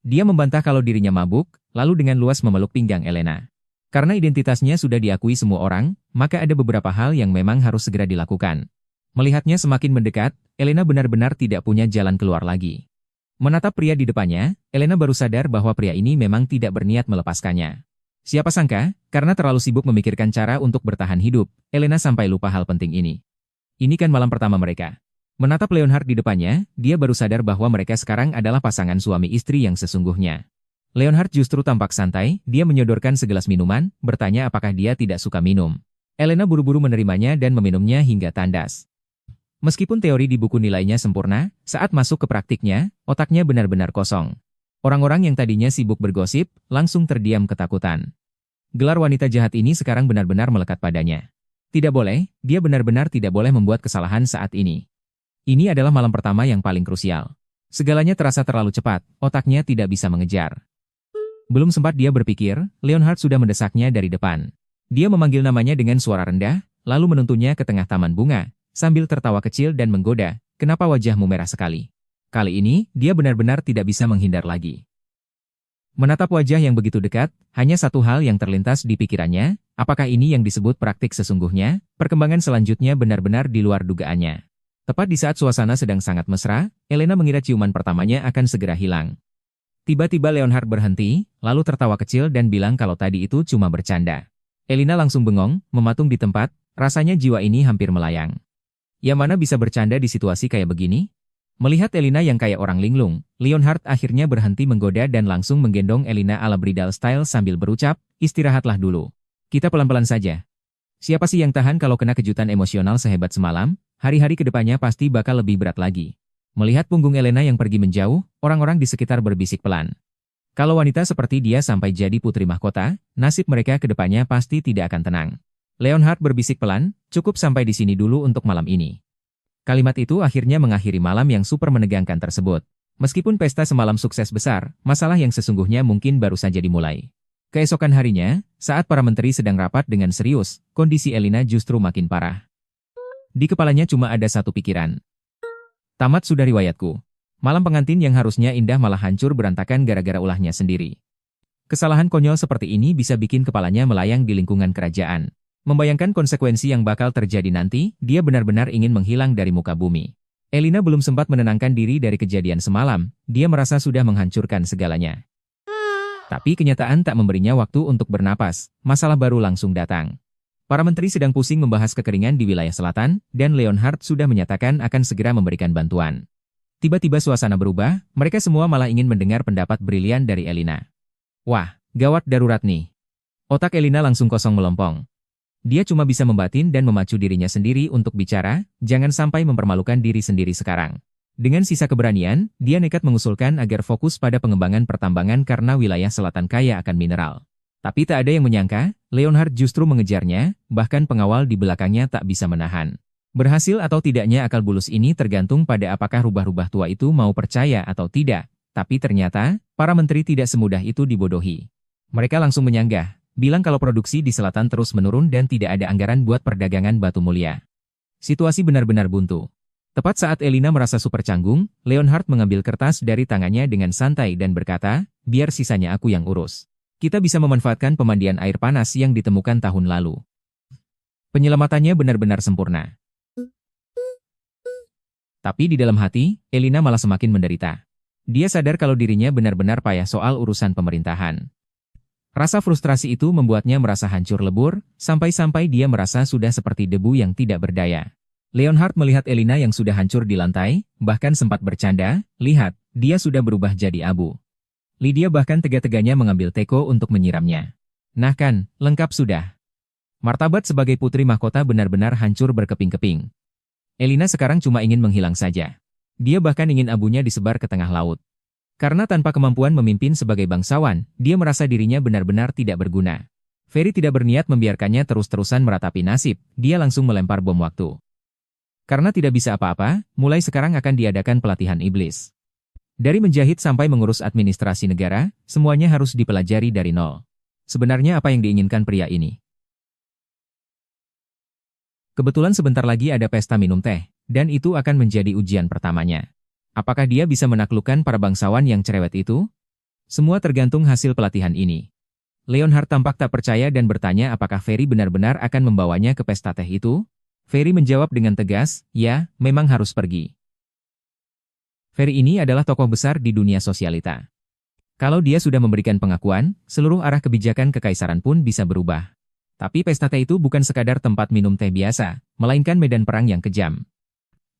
Dia membantah kalau dirinya mabuk, lalu dengan luas memeluk pinggang Elena. Karena identitasnya sudah diakui semua orang, maka ada beberapa hal yang memang harus segera dilakukan. Melihatnya semakin mendekat, Elena benar-benar tidak punya jalan keluar lagi. Menatap pria di depannya, Elena baru sadar bahwa pria ini memang tidak berniat melepaskannya. Siapa sangka, karena terlalu sibuk memikirkan cara untuk bertahan hidup, Elena sampai lupa hal penting ini. Ini kan malam pertama mereka. Menatap Leonhard di depannya, dia baru sadar bahwa mereka sekarang adalah pasangan suami istri yang sesungguhnya. Leonhard justru tampak santai, dia menyodorkan segelas minuman, bertanya apakah dia tidak suka minum. Elena buru-buru menerimanya dan meminumnya hingga tandas. Meskipun teori di buku nilainya sempurna, saat masuk ke praktiknya, otaknya benar-benar kosong. Orang-orang yang tadinya sibuk bergosip, langsung terdiam ketakutan. Gelar wanita jahat ini sekarang benar-benar melekat padanya. Tidak boleh, dia benar-benar tidak boleh membuat kesalahan saat ini. Ini adalah malam pertama yang paling krusial. Segalanya terasa terlalu cepat, otaknya tidak bisa mengejar. Belum sempat dia berpikir, Leonhard sudah mendesaknya dari depan. Dia memanggil namanya dengan suara rendah, lalu menuntunnya ke tengah taman bunga, sambil tertawa kecil dan menggoda, "Kenapa wajahmu merah sekali?" Kali ini, dia benar-benar tidak bisa menghindar lagi. Menatap wajah yang begitu dekat, hanya satu hal yang terlintas di pikirannya, apakah ini yang disebut praktik sesungguhnya? Perkembangan selanjutnya benar-benar di luar dugaannya. Tepat di saat suasana sedang sangat mesra, Elena mengira ciuman pertamanya akan segera hilang. Tiba-tiba Leonhard berhenti, lalu tertawa kecil dan bilang kalau tadi itu cuma bercanda. Elena langsung bengong, mematung di tempat, rasanya jiwa ini hampir melayang. Yang mana bisa bercanda di situasi kayak begini? Melihat Elena yang kayak orang linglung, Leonhard akhirnya berhenti menggoda dan langsung menggendong Elena ala bridal style sambil berucap, "Istirahatlah dulu. Kita pelan-pelan saja. Siapa sih yang tahan kalau kena kejutan emosional sehebat semalam? Hari-hari kedepannya pasti bakal lebih berat lagi." Melihat punggung Elena yang pergi menjauh, orang-orang di sekitar berbisik pelan. Kalau wanita seperti dia sampai jadi putri mahkota, nasib mereka kedepannya pasti tidak akan tenang. Leonhard berbisik pelan, "Cukup sampai di sini dulu untuk malam ini." Kalimat itu akhirnya mengakhiri malam yang super menegangkan tersebut. Meskipun pesta semalam sukses besar, masalah yang sesungguhnya mungkin baru saja dimulai. Keesokan harinya, saat para menteri sedang rapat dengan serius, kondisi Elena justru makin parah. Di kepalanya cuma ada satu pikiran. Tamat sudah riwayatku. Malam pengantin yang harusnya indah malah hancur berantakan gara-gara ulahnya sendiri. Kesalahan konyol seperti ini bisa bikin kepalanya melayang di lingkungan kerajaan. Membayangkan konsekuensi yang bakal terjadi nanti, dia benar-benar ingin menghilang dari muka bumi. Elena belum sempat menenangkan diri dari kejadian semalam, dia merasa sudah menghancurkan segalanya. Tapi kenyataan tak memberinya waktu untuk bernapas, masalah baru langsung datang. Para menteri sedang pusing membahas kekeringan di wilayah selatan, dan Leonhard sudah menyatakan akan segera memberikan bantuan. Tiba-tiba suasana berubah, mereka semua malah ingin mendengar pendapat brilian dari Elena. Wah, gawat darurat nih. Otak Elena langsung kosong melompong. Dia cuma bisa membatin dan memacu dirinya sendiri untuk bicara, jangan sampai mempermalukan diri sendiri sekarang. Dengan sisa keberanian, dia nekat mengusulkan agar fokus pada pengembangan pertambangan karena wilayah selatan kaya akan mineral. Tapi tak ada yang menyangka, Leonhard justru mengejarnya, bahkan pengawal di belakangnya tak bisa menahan. Berhasil atau tidaknya akal bulus ini tergantung pada apakah rubah-rubah tua itu mau percaya atau tidak. Tapi ternyata, para menteri tidak semudah itu dibodohi. Mereka langsung menyanggah, bilang kalau produksi di selatan terus menurun dan tidak ada anggaran buat perdagangan batu mulia. Situasi benar-benar buntu. Tepat saat Elena merasa super canggung, Leonhard mengambil kertas dari tangannya dengan santai dan berkata, "Biar sisanya aku yang urus. Kita bisa memanfaatkan pemandian air panas yang ditemukan tahun lalu." Penyelamatannya benar-benar sempurna. Tapi di dalam hati, Elena malah semakin menderita. Dia sadar kalau dirinya benar-benar payah soal urusan pemerintahan. Rasa frustrasi itu membuatnya merasa hancur lebur, sampai-sampai dia merasa sudah seperti debu yang tidak berdaya. Leonhard melihat Elena yang sudah hancur di lantai, bahkan sempat bercanda, "Lihat, dia sudah berubah jadi abu." Lydia bahkan tega-teganya mengambil teko untuk menyiramnya. Nah kan, lengkap sudah. Martabat sebagai putri mahkota benar-benar hancur berkeping-keping. Elena sekarang cuma ingin menghilang saja. Dia bahkan ingin abunya disebar ke tengah laut. Karena tanpa kemampuan memimpin sebagai bangsawan, dia merasa dirinya benar-benar tidak berguna. Ferry tidak berniat membiarkannya terus-terusan meratapi nasib, dia langsung melempar bom waktu. Karena tidak bisa apa-apa, mulai sekarang akan diadakan pelatihan iblis. Dari menjahit sampai mengurus administrasi negara, semuanya harus dipelajari dari nol. Sebenarnya apa yang diinginkan pria ini? Kebetulan sebentar lagi ada pesta minum teh, dan itu akan menjadi ujian pertamanya. Apakah dia bisa menaklukkan para bangsawan yang cerewet itu? Semua tergantung hasil pelatihan ini. Leonhard tampak tak percaya dan bertanya apakah Ferry benar-benar akan membawanya ke pesta teh itu? Ferry menjawab dengan tegas, "Ya, memang harus pergi." Ferry ini adalah tokoh besar di dunia sosialita. Kalau dia sudah memberikan pengakuan, seluruh arah kebijakan kekaisaran pun bisa berubah. Tapi pesta teh itu bukan sekadar tempat minum teh biasa, melainkan medan perang yang kejam.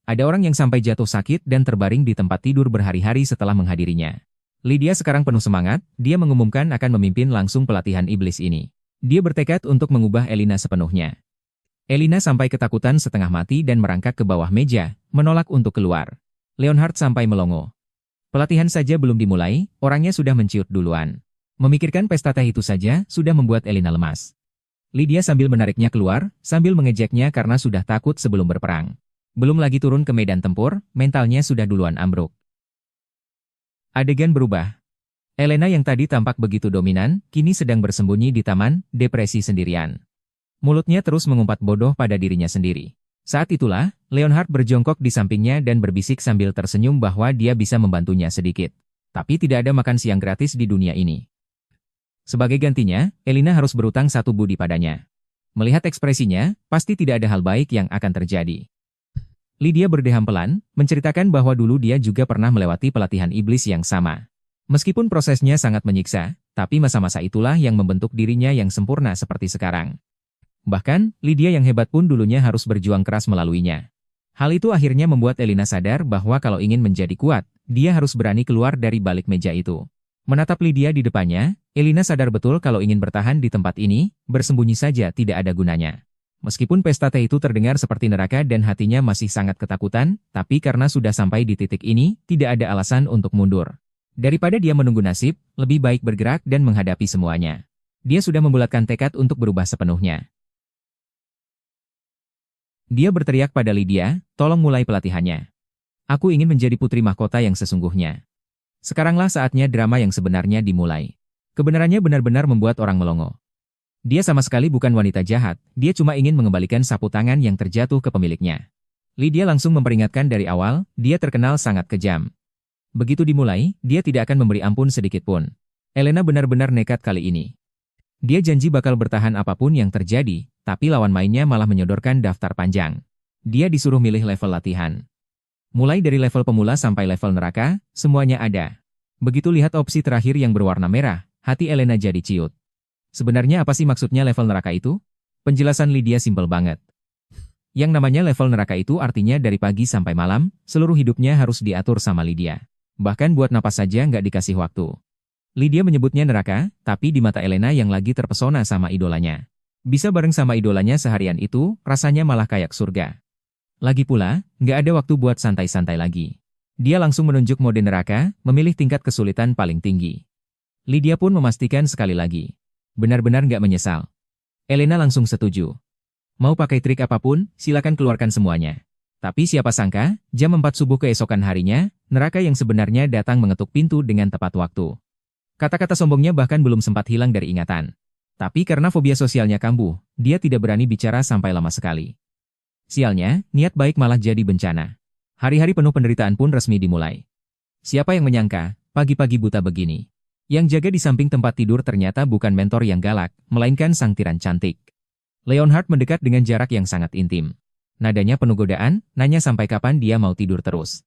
Ada orang yang sampai jatuh sakit dan terbaring di tempat tidur berhari-hari setelah menghadirinya. Lydia sekarang penuh semangat, dia mengumumkan akan memimpin langsung pelatihan iblis ini. Dia bertekad untuk mengubah Elina sepenuhnya. Elina sampai ketakutan setengah mati dan merangkak ke bawah meja, menolak untuk keluar. Leonhard sampai melongo. Pelatihan saja belum dimulai, orangnya sudah menciut duluan. Memikirkan pesta teh itu saja sudah membuat Elina lemas. Lydia sambil menariknya keluar, sambil mengejeknya karena sudah takut sebelum berperang. Belum lagi turun ke medan tempur, mentalnya sudah duluan ambruk. Adegan berubah. Elena yang tadi tampak begitu dominan, kini sedang bersembunyi di taman, depresi sendirian. Mulutnya terus mengumpat bodoh pada dirinya sendiri. Saat itulah, Leonhard berjongkok di sampingnya dan berbisik sambil tersenyum bahwa dia bisa membantunya sedikit. Tapi tidak ada makan siang gratis di dunia ini. Sebagai gantinya, Elina harus berutang satu budi padanya. Melihat ekspresinya, pasti tidak ada hal baik yang akan terjadi. Lydia berdeham pelan, menceritakan bahwa dulu dia juga pernah melewati pelatihan iblis yang sama. Meskipun prosesnya sangat menyiksa, tapi masa-masa itulah yang membentuk dirinya yang sempurna seperti sekarang. Bahkan, Lydia yang hebat pun dulunya harus berjuang keras melaluinya. Hal itu akhirnya membuat Elina sadar bahwa kalau ingin menjadi kuat, dia harus berani keluar dari balik meja itu. Menatap Lydia di depannya, Elina sadar betul kalau ingin bertahan di tempat ini, bersembunyi saja tidak ada gunanya. Meskipun pesta teh itu terdengar seperti neraka dan hatinya masih sangat ketakutan, tapi karena sudah sampai di titik ini, tidak ada alasan untuk mundur. Daripada dia menunggu nasib, lebih baik bergerak dan menghadapi semuanya. Dia sudah membulatkan tekad untuk berubah sepenuhnya. Dia berteriak pada Lydia, tolong mulai pelatihannya. Aku ingin menjadi putri mahkota yang sesungguhnya. Sekaranglah saatnya drama yang sebenarnya dimulai. Kebenarannya benar-benar membuat orang melongo. Dia sama sekali bukan wanita jahat, dia cuma ingin mengembalikan sapu tangan yang terjatuh ke pemiliknya. Lydia langsung memperingatkan dari awal, dia terkenal sangat kejam. Begitu dimulai, dia tidak akan memberi ampun sedikit pun. Elena benar-benar nekat kali ini. Dia janji bakal bertahan apapun yang terjadi, tapi lawan mainnya malah menyodorkan daftar panjang. Dia disuruh milih level latihan. Mulai dari level pemula sampai level neraka, semuanya ada. Begitu lihat opsi terakhir yang berwarna merah, hati Elena jadi ciut. Sebenarnya apa sih maksudnya level neraka itu? Penjelasan Lydia simpel banget. Yang namanya level neraka itu artinya dari pagi sampai malam, seluruh hidupnya harus diatur sama Lydia. Bahkan buat napas saja nggak dikasih waktu. Lydia menyebutnya neraka, tapi di mata Elena yang lagi terpesona sama idolanya. Bisa bareng sama idolanya seharian itu, rasanya malah kayak surga. Lagi pula, nggak ada waktu buat santai-santai lagi. Dia langsung menunjuk mode neraka, memilih tingkat kesulitan paling tinggi. Lydia pun memastikan sekali lagi. Benar-benar nggak menyesal. Elena langsung setuju. Mau pakai trik apapun, silakan keluarkan semuanya. Tapi siapa sangka, jam 4 subuh keesokan harinya, neraka yang sebenarnya datang mengetuk pintu dengan tepat waktu. Kata-kata sombongnya bahkan belum sempat hilang dari ingatan. Tapi karena fobia sosialnya kambuh, dia tidak berani bicara sampai lama sekali. Sialnya, niat baik malah jadi bencana. Hari-hari penuh penderitaan pun resmi dimulai. Siapa yang menyangka, pagi-pagi buta begini. Yang jaga di samping tempat tidur ternyata bukan mentor yang galak, melainkan sang tiran cantik. Leonhard mendekat dengan jarak yang sangat intim. Nadanya penuh godaan, nanya sampai kapan dia mau tidur terus.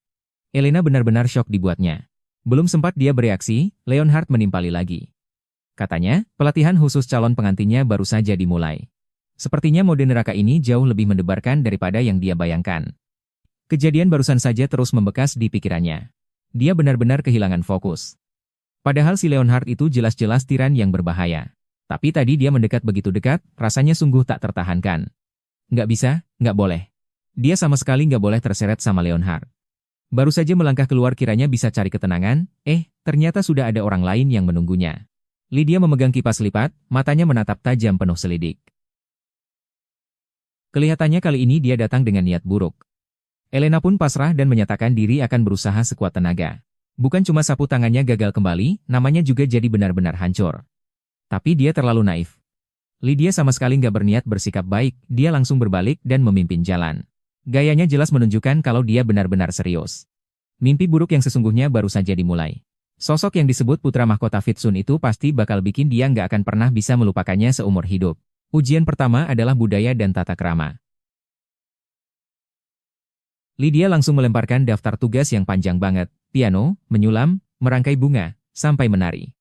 Elena benar-benar syok dibuatnya. Belum sempat dia bereaksi, Leonhard menimpali lagi. Katanya, pelatihan khusus calon pengantinnya baru saja dimulai. Sepertinya mode neraka ini jauh lebih mendebarkan daripada yang dia bayangkan. Kejadian barusan saja terus membekas di pikirannya. Dia benar-benar kehilangan fokus. Padahal si Leonhard itu jelas-jelas tiran yang berbahaya. Tapi tadi dia mendekat begitu dekat, rasanya sungguh tak tertahankan. Nggak bisa, nggak boleh. Dia sama sekali nggak boleh terseret sama Leonhard. Baru saja melangkah keluar kiranya bisa cari ketenangan, ternyata sudah ada orang lain yang menunggunya. Lydia memegang kipas lipat, matanya menatap tajam penuh selidik. Kelihatannya kali ini dia datang dengan niat buruk. Elena pun pasrah dan menyatakan diri akan berusaha sekuat tenaga. Bukan cuma sapu tangannya gagal kembali, namanya juga jadi benar-benar hancur. Tapi dia terlalu naif. Lydia sama sekali nggak berniat bersikap baik, dia langsung berbalik dan memimpin jalan. Gayanya jelas menunjukkan kalau dia benar-benar serius. Mimpi buruk yang sesungguhnya baru saja dimulai. Sosok yang disebut putra mahkota Fitsun itu pasti bakal bikin dia nggak akan pernah bisa melupakannya seumur hidup. Ujian pertama adalah budaya dan tata krama. Lydia langsung melemparkan daftar tugas yang panjang banget. Piano, menyulam, merangkai bunga, sampai menari.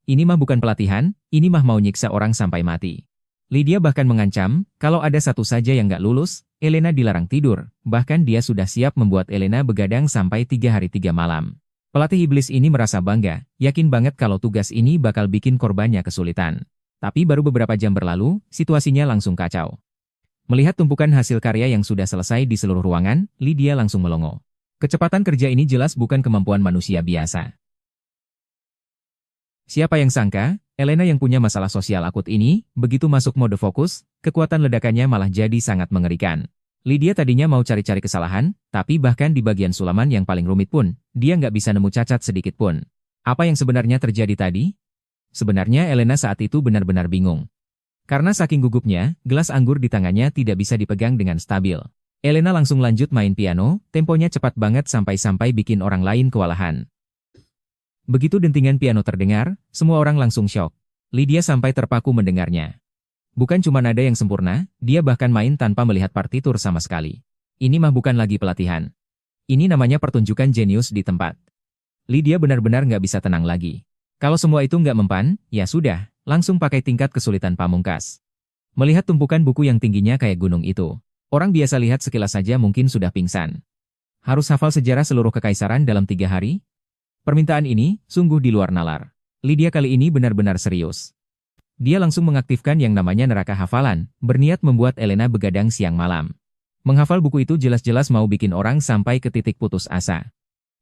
Ini mah bukan pelatihan, ini mah mau nyiksa orang sampai mati. Lydia bahkan mengancam, kalau ada satu saja yang nggak lulus, Elena dilarang tidur, bahkan dia sudah siap membuat Elena begadang sampai 3 hari 3 malam. Pelatih iblis ini merasa bangga, yakin banget kalau tugas ini bakal bikin korbannya kesulitan. Tapi baru beberapa jam berlalu, situasinya langsung kacau. Melihat tumpukan hasil karya yang sudah selesai di seluruh ruangan, Lydia langsung melongo. Kecepatan kerja ini jelas bukan kemampuan manusia biasa. Siapa yang sangka, Elena yang punya masalah sosial akut ini, begitu masuk mode fokus, kekuatan ledakannya malah jadi sangat mengerikan. Lydia tadinya mau cari-cari kesalahan, tapi bahkan di bagian sulaman yang paling rumit pun, dia nggak bisa nemu cacat sedikit pun. Apa yang sebenarnya terjadi tadi? Sebenarnya Elena saat itu benar-benar bingung. Karena saking gugupnya, gelas anggur di tangannya tidak bisa dipegang dengan stabil. Elena langsung lanjut main piano, temponya cepat banget sampai-sampai bikin orang lain kewalahan. Begitu dentingan piano terdengar, semua orang langsung syok. Lydia sampai terpaku mendengarnya. Bukan cuma nada yang sempurna, dia bahkan main tanpa melihat partitur sama sekali. Ini mah bukan lagi pelatihan. Ini namanya pertunjukan jenius di tempat. Lydia benar-benar nggak bisa tenang lagi. Kalau semua itu nggak mempan, ya sudah, langsung pakai tingkat kesulitan pamungkas. Melihat tumpukan buku yang tingginya kayak gunung itu, orang biasa lihat sekilas saja mungkin sudah pingsan. Harus hafal sejarah seluruh kekaisaran dalam 3 hari? Permintaan ini, sungguh di luar nalar. Lydia kali ini benar-benar serius. Dia langsung mengaktifkan yang namanya neraka hafalan, berniat membuat Elena begadang siang malam. Menghafal buku itu jelas-jelas mau bikin orang sampai ke titik putus asa.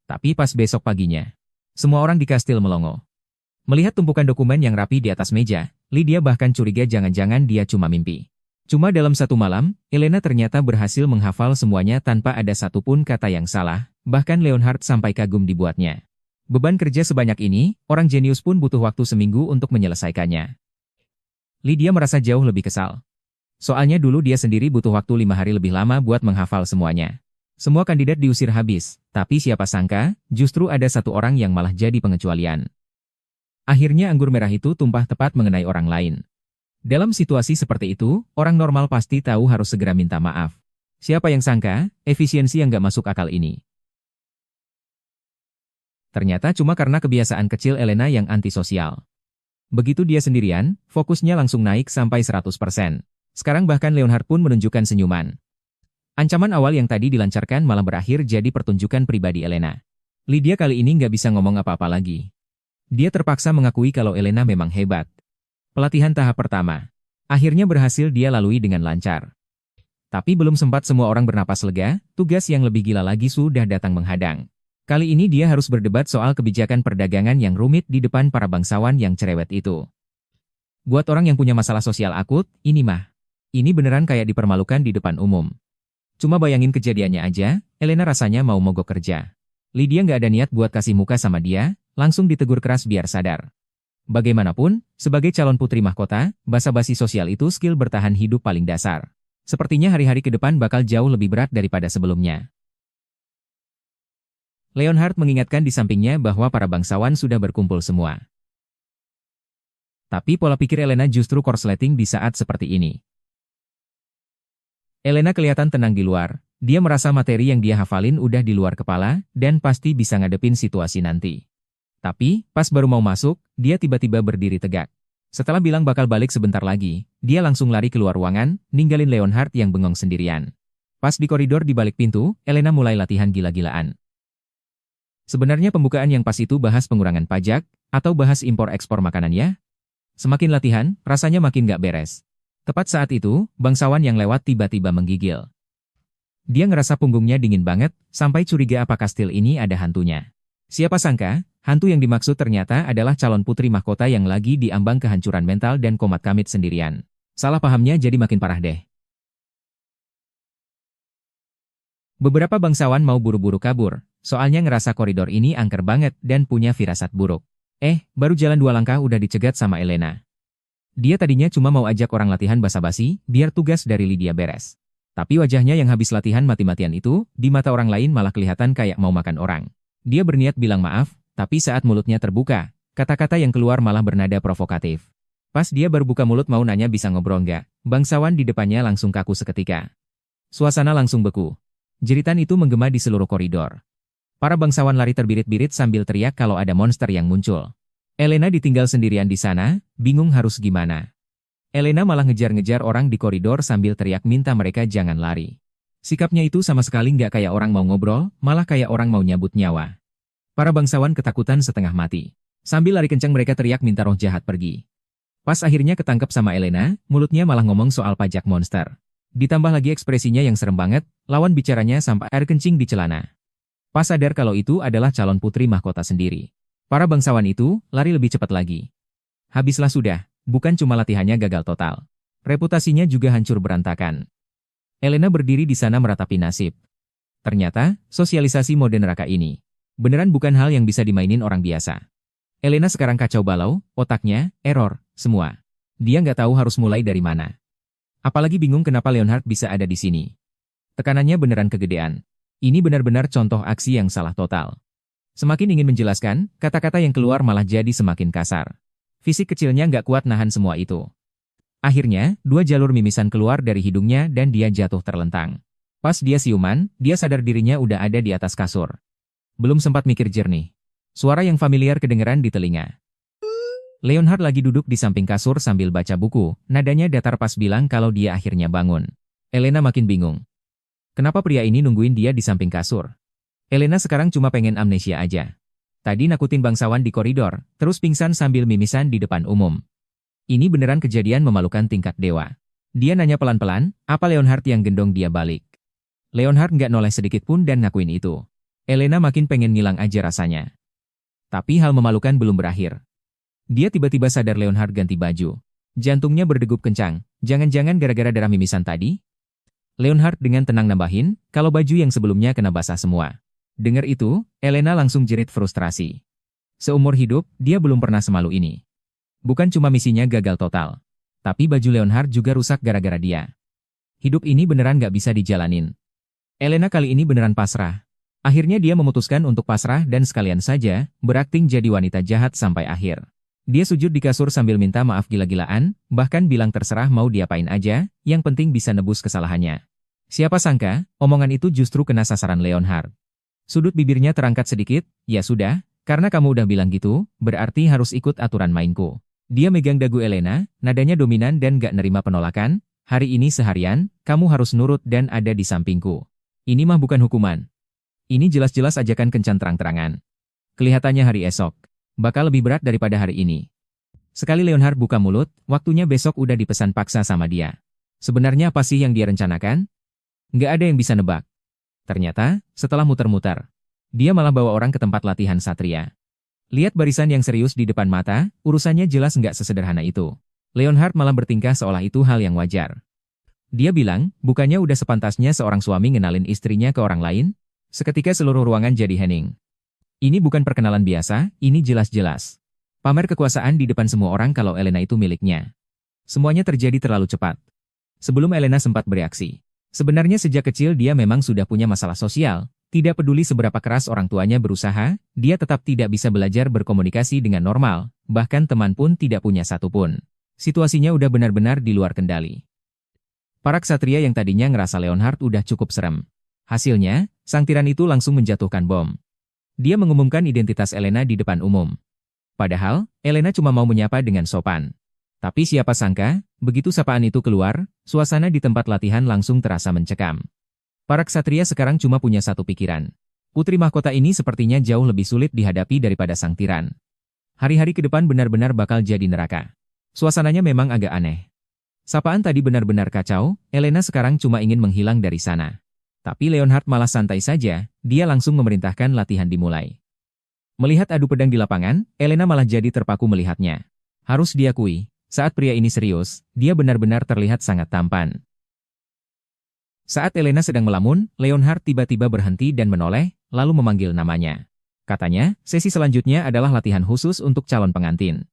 Tapi pas besok paginya, semua orang di kastil melongo. Melihat tumpukan dokumen yang rapi di atas meja, Lydia bahkan curiga jangan-jangan dia cuma mimpi. Cuma dalam satu malam, Elena ternyata berhasil menghafal semuanya tanpa ada satupun kata yang salah, bahkan Leonhard sampai kagum dibuatnya. Beban kerja sebanyak ini, orang jenius pun butuh waktu seminggu untuk menyelesaikannya. Lydia merasa jauh lebih kesal. Soalnya dulu dia sendiri butuh waktu 5 hari lebih lama buat menghafal semuanya. Semua kandidat diusir habis, tapi siapa sangka, justru ada satu orang yang malah jadi pengecualian. Akhirnya anggur merah itu tumpah tepat mengenai orang lain. Dalam situasi seperti itu, orang normal pasti tahu harus segera minta maaf. Siapa yang sangka, efisiensi yang gak masuk akal ini. Ternyata cuma karena kebiasaan kecil Elena yang antisosial. Begitu dia sendirian, fokusnya langsung naik sampai 100%. Sekarang bahkan Leonhard pun menunjukkan senyuman. Ancaman awal yang tadi dilancarkan malah berakhir jadi pertunjukan pribadi Elena. Lydia kali ini nggak bisa ngomong apa-apa lagi. Dia terpaksa mengakui kalau Elena memang hebat. Pelatihan tahap pertama. Akhirnya berhasil dia lalui dengan lancar. Tapi belum sempat semua orang bernapas lega, tugas yang lebih gila lagi sudah datang menghadang. Kali ini dia harus berdebat soal kebijakan perdagangan yang rumit di depan para bangsawan yang cerewet itu. Buat orang yang punya masalah sosial akut, ini beneran kayak dipermalukan di depan umum. Cuma bayangin kejadiannya aja, Elena rasanya mau mogok kerja. Lydia nggak ada niat buat kasih muka sama dia, langsung ditegur keras biar sadar. Bagaimanapun, sebagai calon putri mahkota, basa-basi sosial itu skill bertahan hidup paling dasar. Sepertinya hari-hari ke depan bakal jauh lebih berat daripada sebelumnya. Leonhard mengingatkan di sampingnya bahwa para bangsawan sudah berkumpul semua. Tapi pola pikir Elena justru korsleting di saat seperti ini. Elena kelihatan tenang di luar, dia merasa materi yang dia hafalin udah di luar kepala, dan pasti bisa ngadepin situasi nanti. Tapi, pas baru mau masuk, dia tiba-tiba berdiri tegak. Setelah bilang bakal balik sebentar lagi, dia langsung lari keluar ruangan, ninggalin Leonhard yang bengong sendirian. Pas di koridor di balik pintu, Elena mulai latihan gila-gilaan. Sebenarnya pembukaan yang pas itu bahas pengurangan pajak, atau bahas impor-ekspor makanan ya? Semakin latihan, rasanya makin gak beres. Tepat saat itu, bangsawan yang lewat tiba-tiba menggigil. Dia ngerasa punggungnya dingin banget, sampai curiga apa kastil ini ada hantunya. Siapa sangka, hantu yang dimaksud ternyata adalah calon putri mahkota yang lagi diambang kehancuran mental dan komat kamit sendirian. Salah pahamnya jadi makin parah deh. Beberapa bangsawan mau buru-buru kabur. Soalnya ngerasa koridor ini angker banget dan punya firasat buruk. Baru jalan 2 langkah udah dicegat sama Elena. Dia tadinya cuma mau ajak orang latihan basa-basi, biar tugas dari Lydia beres. Tapi wajahnya yang habis latihan mati-matian itu, di mata orang lain malah kelihatan kayak mau makan orang. Dia berniat bilang maaf, tapi saat mulutnya terbuka, kata-kata yang keluar malah bernada provokatif. Pas dia baru buka mulut mau nanya bisa ngobrol nggak, bangsawan di depannya langsung kaku seketika. Suasana langsung beku. Jeritan itu menggema di seluruh koridor. Para bangsawan lari terbirit-birit sambil teriak kalau ada monster yang muncul. Elena ditinggal sendirian di sana, bingung harus gimana. Elena malah ngejar-ngejar orang di koridor sambil teriak minta mereka jangan lari. Sikapnya itu sama sekali nggak kayak orang mau ngobrol, malah kayak orang mau nyabut nyawa. Para bangsawan ketakutan setengah mati. Sambil lari kencang mereka teriak minta roh jahat pergi. Pas akhirnya ketangkep sama Elena, mulutnya malah ngomong soal pajak monster. Ditambah lagi ekspresinya yang serem banget, lawan bicaranya sampai air kencing di celana. Pas sadar kalau itu adalah calon putri mahkota sendiri. Para bangsawan itu lari lebih cepat lagi. Habislah sudah, bukan cuma latihannya gagal total. Reputasinya juga hancur berantakan. Elena berdiri di sana meratapi nasib. Ternyata, sosialisasi mode neraka ini beneran bukan hal yang bisa dimainin orang biasa. Elena sekarang kacau balau, otaknya, error, semua. Dia nggak tahu harus mulai dari mana. Apalagi bingung kenapa Leonhard bisa ada di sini. Tekanannya beneran kegedean. Ini benar-benar contoh aksi yang salah total. Semakin ingin menjelaskan, kata-kata yang keluar malah jadi semakin kasar. Fisik kecilnya nggak kuat nahan semua itu. Akhirnya, 2 jalur mimisan keluar dari hidungnya dan dia jatuh terlentang. Pas dia siuman, dia sadar dirinya udah ada di atas kasur. Belum sempat mikir jernih. Suara yang familiar kedengeran di telinga. Leonhard lagi duduk di samping kasur sambil baca buku, nadanya datar pas bilang kalau dia akhirnya bangun. Elena makin bingung. Kenapa pria ini nungguin dia di samping kasur? Elena sekarang cuma pengen amnesia aja. Tadi nakutin bangsawan di koridor, terus pingsan sambil mimisan di depan umum. Ini beneran kejadian memalukan tingkat dewa. Dia nanya pelan-pelan, apa Leonhard yang gendong dia balik? Leonhard nggak noleh sedikit pun dan ngakuin itu. Elena makin pengen ngilang aja rasanya. Tapi hal memalukan belum berakhir. Dia tiba-tiba sadar Leonhard ganti baju. Jantungnya berdegup kencang, jangan-jangan gara-gara darah mimisan tadi? Leonhard dengan tenang nambahin, kalau baju yang sebelumnya kena basah semua. Dengar itu, Elena langsung jerit frustrasi. Seumur hidup, dia belum pernah semalu ini. Bukan cuma misinya gagal total. Tapi baju Leonhard juga rusak gara-gara dia. Hidup ini beneran gak bisa dijalanin. Elena kali ini beneran pasrah. Akhirnya dia memutuskan untuk pasrah dan sekalian saja, berakting jadi wanita jahat sampai akhir. Dia sujud di kasur sambil minta maaf gila-gilaan, bahkan bilang terserah mau diapain aja, yang penting bisa nebus kesalahannya. Siapa sangka, omongan itu justru kena sasaran Leonhard. Sudut bibirnya terangkat sedikit, ya sudah, karena kamu udah bilang gitu, berarti harus ikut aturan mainku. Dia megang dagu Elena, nadanya dominan dan gak nerima penolakan, hari ini seharian, kamu harus nurut dan ada di sampingku. Ini mah bukan hukuman. Ini jelas-jelas ajakan kencan terang-terangan. Kelihatannya hari esok bakal lebih berat daripada hari ini. Sekali Leonhard buka mulut, waktunya besok udah dipesan paksa sama dia. Sebenarnya apa sih yang dia rencanakan? Nggak ada yang bisa nebak. Ternyata, setelah muter-muter, dia malah bawa orang ke tempat latihan satria. Lihat barisan yang serius di depan mata, urusannya jelas nggak sesederhana itu. Leonhard malah bertingkah seolah itu hal yang wajar. Dia bilang, bukannya udah sepantasnya seorang suami ngenalin istrinya ke orang lain? Seketika seluruh ruangan jadi hening. Ini bukan perkenalan biasa, ini jelas-jelas pamer kekuasaan di depan semua orang kalau Elena itu miliknya. Semuanya terjadi terlalu cepat. Sebelum Elena sempat bereaksi. Sebenarnya sejak kecil dia memang sudah punya masalah sosial. Tidak peduli seberapa keras orang tuanya berusaha, dia tetap tidak bisa belajar berkomunikasi dengan normal, bahkan teman pun tidak punya satupun. Situasinya udah benar-benar di luar kendali. Para ksatria yang tadinya ngerasa Leonhard udah cukup serem. Hasilnya, sang tiran itu langsung menjatuhkan bom. Dia mengumumkan identitas Elena di depan umum. Padahal, Elena cuma mau menyapa dengan sopan. Tapi siapa sangka, begitu sapaan itu keluar, suasana di tempat latihan langsung terasa mencekam. Para ksatria sekarang cuma punya satu pikiran. Putri mahkota ini sepertinya jauh lebih sulit dihadapi daripada sang tiran. Hari-hari ke depan benar-benar bakal jadi neraka. Suasananya memang agak aneh. Sapaan tadi benar-benar kacau, Elena sekarang cuma ingin menghilang dari sana. Tapi Leonhard malah santai saja, dia langsung memerintahkan latihan dimulai. Melihat adu pedang di lapangan, Elena malah jadi terpaku melihatnya. Harus diakui, saat pria ini serius, dia benar-benar terlihat sangat tampan. Saat Elena sedang melamun, Leonhard tiba-tiba berhenti dan menoleh, lalu memanggil namanya. Katanya, sesi selanjutnya adalah latihan khusus untuk calon pengantin.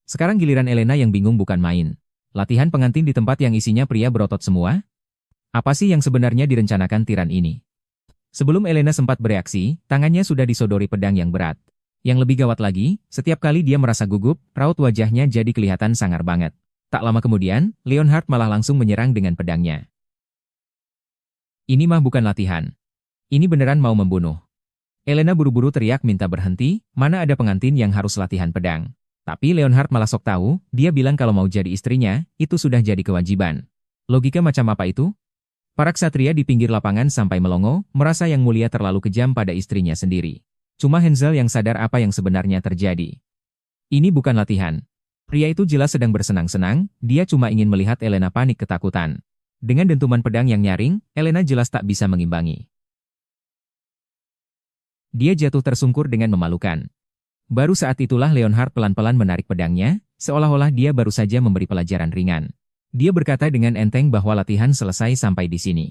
Sekarang giliran Elena yang bingung bukan main. Latihan pengantin di tempat yang isinya pria berotot semua? Apa sih yang sebenarnya direncanakan tiran ini? Sebelum Elena sempat bereaksi, tangannya sudah disodori pedang yang berat. Yang lebih gawat lagi, setiap kali dia merasa gugup, raut wajahnya jadi kelihatan sangar banget. Tak lama kemudian, Leonhard malah langsung menyerang dengan pedangnya. Ini mah bukan latihan. Ini beneran mau membunuh. Elena buru-buru teriak minta berhenti, mana ada pengantin yang harus latihan pedang. Tapi Leonhard malah sok tahu, dia bilang kalau mau jadi istrinya, itu sudah jadi kewajiban. Logika macam apa itu? Para ksatria di pinggir lapangan sampai melongo, merasa Yang Mulia terlalu kejam pada istrinya sendiri. Cuma Hansel yang sadar apa yang sebenarnya terjadi. Ini bukan latihan. Pria itu jelas sedang bersenang-senang, dia cuma ingin melihat Elena panik ketakutan. Dengan dentuman pedang yang nyaring, Elena jelas tak bisa mengimbangi. Dia jatuh tersungkur dengan memalukan. Baru saat itulah Leonhard pelan-pelan menarik pedangnya, seolah-olah dia baru saja memberi pelajaran ringan. Dia berkata dengan enteng bahwa latihan selesai sampai di sini.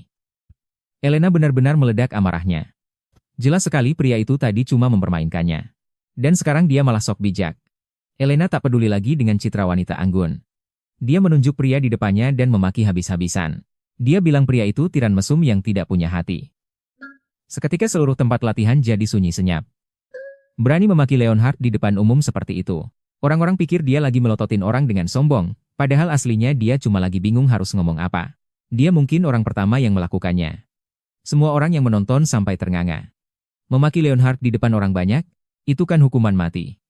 Elena benar-benar meledak amarahnya. Jelas sekali pria itu tadi cuma mempermainkannya. Dan sekarang dia malah sok bijak. Elena tak peduli lagi dengan citra wanita anggun. Dia menunjuk pria di depannya dan memaki habis-habisan. Dia bilang pria itu tiran mesum yang tidak punya hati. Seketika seluruh tempat latihan jadi sunyi senyap. Berani memaki Leonhard di depan umum seperti itu. Orang-orang pikir dia lagi melototin orang dengan sombong, padahal aslinya dia cuma lagi bingung harus ngomong apa. Dia mungkin orang pertama yang melakukannya. Semua orang yang menonton sampai ternganga. Memaki Leonhard di depan orang banyak, itu kan hukuman mati.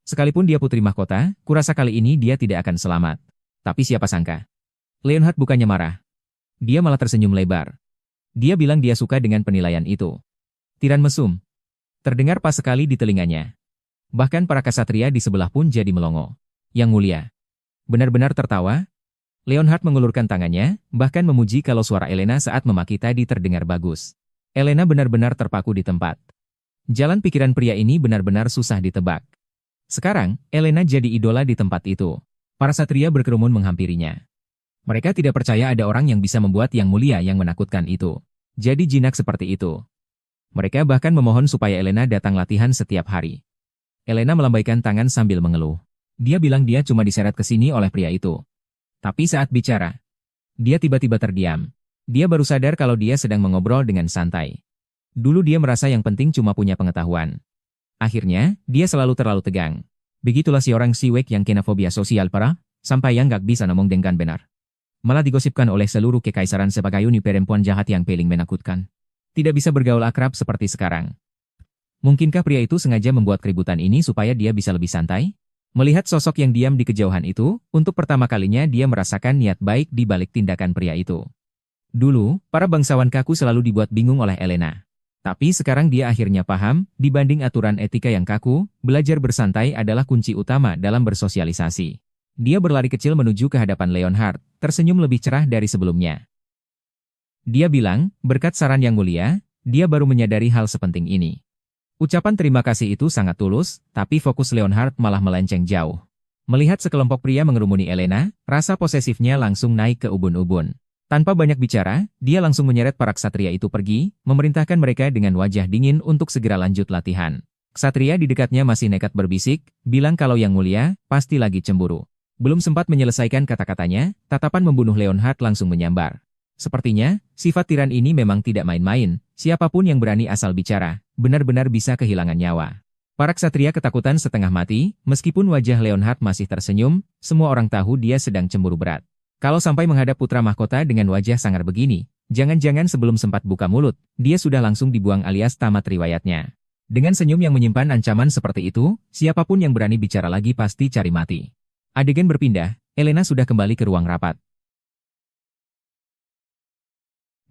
Sekalipun dia putri mahkota, kurasa kali ini dia tidak akan selamat. Tapi siapa sangka? Leonhard bukannya marah. Dia malah tersenyum lebar. Dia bilang dia suka dengan penilaian itu. Tiran mesum. Terdengar pas sekali di telinganya. Bahkan para ksatria di sebelah pun jadi melongo. Yang Mulia. Benar-benar tertawa. Leonhard mengulurkan tangannya, bahkan memuji kalau suara Elena saat memaki tadi terdengar bagus. Elena benar-benar terpaku di tempat. Jalan pikiran pria ini benar-benar susah ditebak. Sekarang, Elena jadi idola di tempat itu. Para satria berkerumun menghampirinya. Mereka tidak percaya ada orang yang bisa membuat Yang Mulia yang menakutkan itu. Jadi jinak seperti itu. Mereka bahkan memohon supaya Elena datang latihan setiap hari. Elena melambaikan tangan sambil mengeluh. Dia bilang dia cuma diseret ke sini oleh pria itu. Tapi saat bicara, dia tiba-tiba terdiam. Dia baru sadar kalau dia sedang mengobrol dengan santai. Dulu dia merasa yang penting cuma punya pengetahuan. Akhirnya, dia selalu terlalu tegang. Begitulah si orang siwek yang kena fobia sosial parah, sampai yang gak bisa ngomong dengan benar. Malah digosipkan oleh seluruh kekaisaran sebagai uni perempuan jahat yang paling menakutkan. Tidak bisa bergaul akrab seperti sekarang. Mungkinkah pria itu sengaja membuat keributan ini supaya dia bisa lebih santai? Melihat sosok yang diam di kejauhan itu, untuk pertama kalinya dia merasakan niat baik di balik tindakan pria itu. Dulu, para bangsawan kaku selalu dibuat bingung oleh Elena. Tapi sekarang dia akhirnya paham, dibanding aturan etika yang kaku, belajar bersantai adalah kunci utama dalam bersosialisasi. Dia berlari kecil menuju ke hadapan Leonhard, tersenyum lebih cerah dari sebelumnya. Dia bilang, berkat saran Yang Mulia, dia baru menyadari hal sepenting ini. Ucapan terima kasih itu sangat tulus, tapi fokus Leonhard malah melenceng jauh. Melihat sekelompok pria mengerumuni Elena, rasa posesifnya langsung naik ke ubun-ubun. Tanpa banyak bicara, dia langsung menyeret para ksatria itu pergi, memerintahkan mereka dengan wajah dingin untuk segera lanjut latihan. Ksatria di dekatnya masih nekat berbisik, bilang kalau Yang Mulia pasti lagi cemburu. Belum sempat menyelesaikan kata-katanya, tatapan membunuh Leonhard langsung menyambar. Sepertinya, sifat tiran ini memang tidak main-main, siapapun yang berani asal bicara, benar-benar bisa kehilangan nyawa. Para ksatria ketakutan setengah mati, meskipun wajah Leonhard masih tersenyum, semua orang tahu dia sedang cemburu berat. Kalau sampai menghadap putra mahkota dengan wajah sangar begini, jangan-jangan sebelum sempat buka mulut, dia sudah langsung dibuang alias tamat riwayatnya. Dengan senyum yang menyimpan ancaman seperti itu, siapapun yang berani bicara lagi pasti cari mati. Adegan berpindah, Elena sudah kembali ke ruang rapat.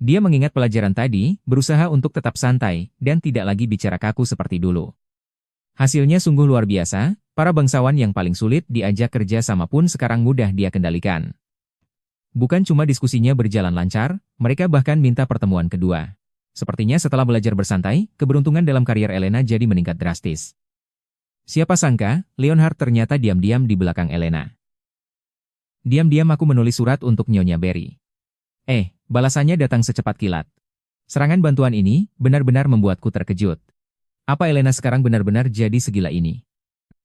Dia mengingat pelajaran tadi, berusaha untuk tetap santai, dan tidak lagi bicara kaku seperti dulu. Hasilnya sungguh luar biasa, para bangsawan yang paling sulit diajak kerja sama pun sekarang mudah dia kendalikan. Bukan cuma diskusinya berjalan lancar, mereka bahkan minta pertemuan kedua. Sepertinya setelah belajar bersantai, keberuntungan dalam karier Elena jadi meningkat drastis. Siapa sangka, Leonhard ternyata diam-diam di belakang Elena. Diam-diam aku menulis surat untuk Nyonya Berry. Balasannya datang secepat kilat. Serangan bantuan ini benar-benar membuatku terkejut. Apa Elena sekarang benar-benar jadi segila ini?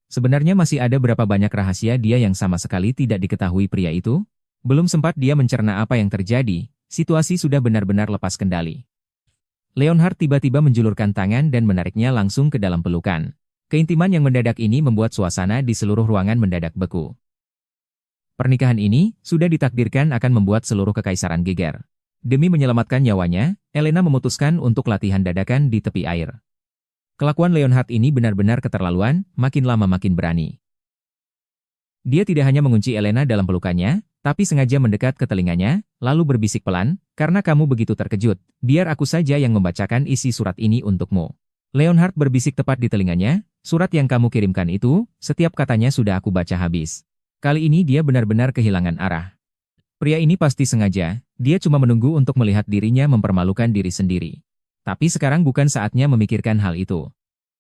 Sebenarnya masih ada berapa banyak rahasia dia yang sama sekali tidak diketahui pria itu? Belum sempat dia mencerna apa yang terjadi, situasi sudah benar-benar lepas kendali. Leonhard tiba-tiba menjulurkan tangan dan menariknya langsung ke dalam pelukan. Keintiman yang mendadak ini membuat suasana di seluruh ruangan mendadak beku. Pernikahan ini sudah ditakdirkan akan membuat seluruh kekaisaran geger. Demi menyelamatkan nyawanya, Elena memutuskan untuk latihan dadakan di tepi air. Kelakuan Leonhard ini benar-benar keterlaluan, makin lama makin berani. Dia tidak hanya mengunci Elena dalam pelukannya, tapi sengaja mendekat ke telinganya, lalu berbisik pelan, "Karena kamu begitu terkejut, biar aku saja yang membacakan isi surat ini untukmu." Leonhard berbisik tepat di telinganya, "Surat yang kamu kirimkan itu, setiap katanya sudah aku baca habis." Kali ini dia benar-benar kehilangan arah. Pria ini pasti sengaja, dia cuma menunggu untuk melihat dirinya mempermalukan diri sendiri. Tapi sekarang bukan saatnya memikirkan hal itu.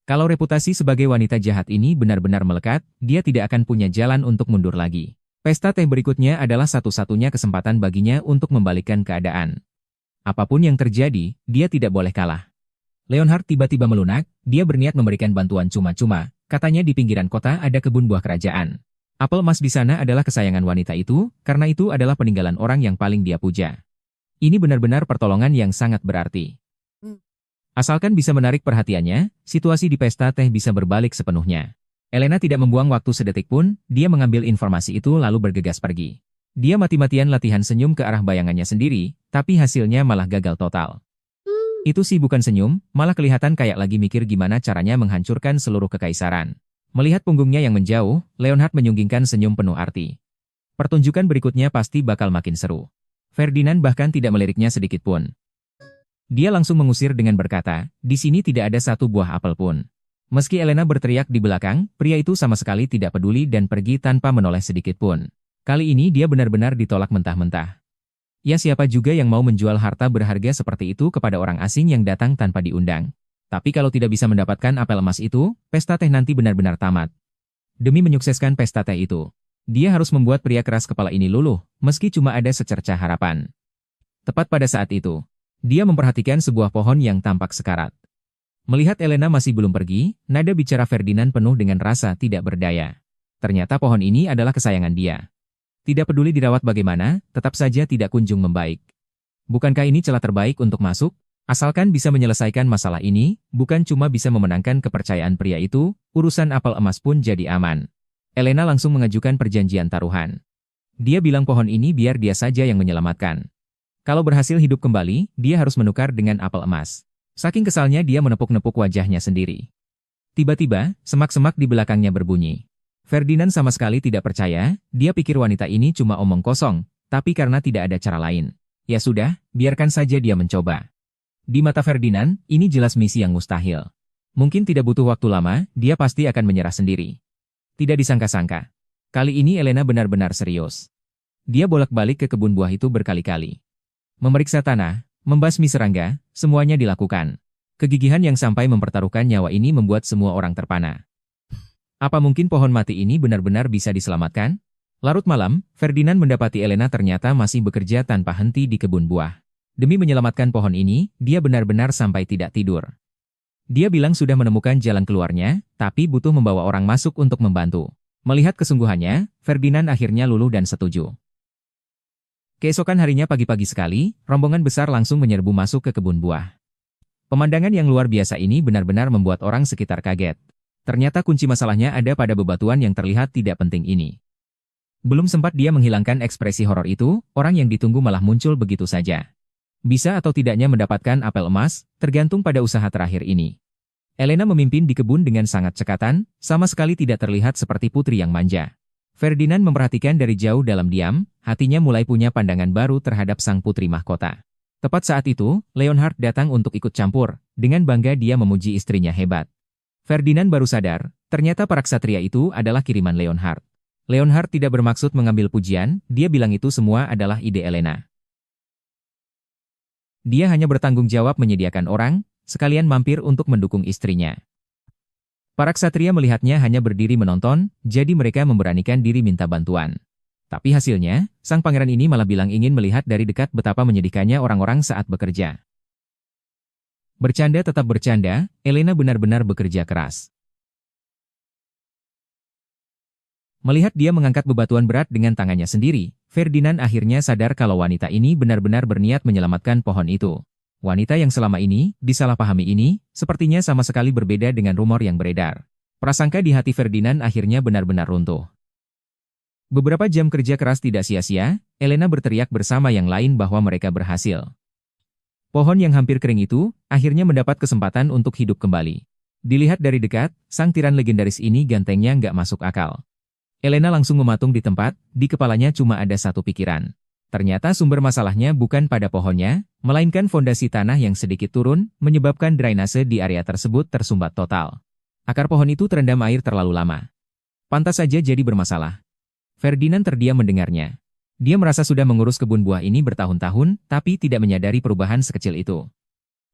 Kalau reputasi sebagai wanita jahat ini benar-benar melekat, dia tidak akan punya jalan untuk mundur lagi. Pesta teh berikutnya adalah satu-satunya kesempatan baginya untuk membalikkan keadaan. Apapun yang terjadi, dia tidak boleh kalah. Leonhard tiba-tiba melunak, dia berniat memberikan bantuan cuma-cuma, katanya di pinggiran kota ada kebun buah kerajaan. Apel emas di sana adalah kesayangan wanita itu, karena itu adalah peninggalan orang yang paling dia puja. Ini benar-benar pertolongan yang sangat berarti. Asalkan bisa menarik perhatiannya, situasi di pesta teh bisa berbalik sepenuhnya. Elena tidak membuang waktu sedetik pun, dia mengambil informasi itu lalu bergegas pergi. Dia mati-matian latihan senyum ke arah bayangannya sendiri, tapi hasilnya malah gagal total. Itu sih bukan senyum, malah kelihatan kayak lagi mikir gimana caranya menghancurkan seluruh kekaisaran. Melihat punggungnya yang menjauh, Leonhard menyunggingkan senyum penuh arti. Pertunjukan berikutnya pasti bakal makin seru. Ferdinand bahkan tidak meliriknya sedikit pun. Dia langsung mengusir dengan berkata, "Di sini tidak ada satu buah apel pun." Meski Elena berteriak di belakang, pria itu sama sekali tidak peduli dan pergi tanpa menoleh sedikit pun. Kali ini dia benar-benar ditolak mentah-mentah. Ya siapa juga yang mau menjual harta berharga seperti itu kepada orang asing yang datang tanpa diundang. Tapi kalau tidak bisa mendapatkan apel emas itu, pesta teh nanti benar-benar tamat. Demi menyukseskan pesta teh itu, dia harus membuat pria keras kepala ini luluh, meski cuma ada secercah harapan. Tepat pada saat itu, dia memperhatikan sebuah pohon yang tampak sekarat. Melihat Elena masih belum pergi, nada bicara Ferdinand penuh dengan rasa tidak berdaya. Ternyata pohon ini adalah kesayangan dia. Tidak peduli dirawat bagaimana, tetap saja tidak kunjung membaik. Bukankah ini celah terbaik untuk masuk? Asalkan bisa menyelesaikan masalah ini, bukan cuma bisa memenangkan kepercayaan pria itu, urusan apel emas pun jadi aman. Elena langsung mengajukan perjanjian taruhan. Dia bilang pohon ini biar dia saja yang menyelamatkan. Kalau berhasil hidup kembali, dia harus menukar dengan apel emas. Saking kesalnya dia menepuk-nepuk wajahnya sendiri. Tiba-tiba, semak-semak di belakangnya berbunyi. Ferdinand sama sekali tidak percaya, dia pikir wanita ini cuma omong kosong, tapi karena tidak ada cara lain. Ya sudah, biarkan saja dia mencoba. Di mata Ferdinand, ini jelas misi yang mustahil. Mungkin tidak butuh waktu lama, dia pasti akan menyerah sendiri. Tidak disangka-sangka. Kali ini Elena benar-benar serius. Dia bolak-balik ke kebun buah itu berkali-kali. Memeriksa tanah, membasmi serangga, semuanya dilakukan. Kegigihan yang sampai mempertaruhkan nyawa ini membuat semua orang terpana. Apa mungkin pohon mati ini benar-benar bisa diselamatkan? Larut malam, Ferdinand mendapati Elena ternyata masih bekerja tanpa henti di kebun buah. Demi menyelamatkan pohon ini, dia benar-benar sampai tidak tidur. Dia bilang sudah menemukan jalan keluarnya, tapi butuh membawa orang masuk untuk membantu. Melihat kesungguhannya, Ferdinand akhirnya luluh dan setuju. Keesokan harinya pagi-pagi sekali, rombongan besar langsung menyerbu masuk ke kebun buah. Pemandangan yang luar biasa ini benar-benar membuat orang sekitar kaget. Ternyata kunci masalahnya ada pada bebatuan yang terlihat tidak penting ini. Belum sempat dia menghilangkan ekspresi horor itu, orang yang ditunggu malah muncul begitu saja. Bisa atau tidaknya mendapatkan apel emas, tergantung pada usaha terakhir ini. Elena memimpin di kebun dengan sangat cekatan, sama sekali tidak terlihat seperti putri yang manja. Ferdinand memperhatikan dari jauh dalam diam, hatinya mulai punya pandangan baru terhadap sang putri mahkota. Tepat saat itu, Leonhard datang untuk ikut campur, dengan bangga dia memuji istrinya hebat. Ferdinand baru sadar, ternyata para ksatria itu adalah kiriman Leonhard. Leonhard tidak bermaksud mengambil pujian, dia bilang itu semua adalah ide Elena. Dia hanya bertanggung jawab menyediakan orang, sekalian mampir untuk mendukung istrinya. Para ksatria melihatnya hanya berdiri menonton, jadi mereka memberanikan diri minta bantuan. Tapi hasilnya, sang pangeran ini malah bilang ingin melihat dari dekat betapa menyedihkannya orang-orang saat bekerja. Bercanda tetap bercanda, Elena benar-benar bekerja keras. Melihat dia mengangkat bebatuan berat dengan tangannya sendiri, Ferdinand akhirnya sadar kalau wanita ini benar-benar berniat menyelamatkan pohon itu. Wanita yang selama ini disalahpahami ini, sepertinya sama sekali berbeda dengan rumor yang beredar. Prasangka di hati Ferdinand akhirnya benar-benar runtuh. Beberapa jam kerja keras tidak sia-sia, Elena berteriak bersama yang lain bahwa mereka berhasil. Pohon yang hampir kering itu, akhirnya mendapat kesempatan untuk hidup kembali. Dilihat dari dekat, sang tiran legendaris ini gantengnya nggak masuk akal. Elena langsung mematung di tempat, di kepalanya cuma ada satu pikiran. Ternyata sumber masalahnya bukan pada pohonnya, melainkan fondasi tanah yang sedikit turun, menyebabkan drainase di area tersebut tersumbat total. Akar pohon itu terendam air terlalu lama. Pantas saja jadi bermasalah. Ferdinand terdiam mendengarnya. Dia merasa sudah mengurus kebun buah ini bertahun-tahun, tapi tidak menyadari perubahan sekecil itu.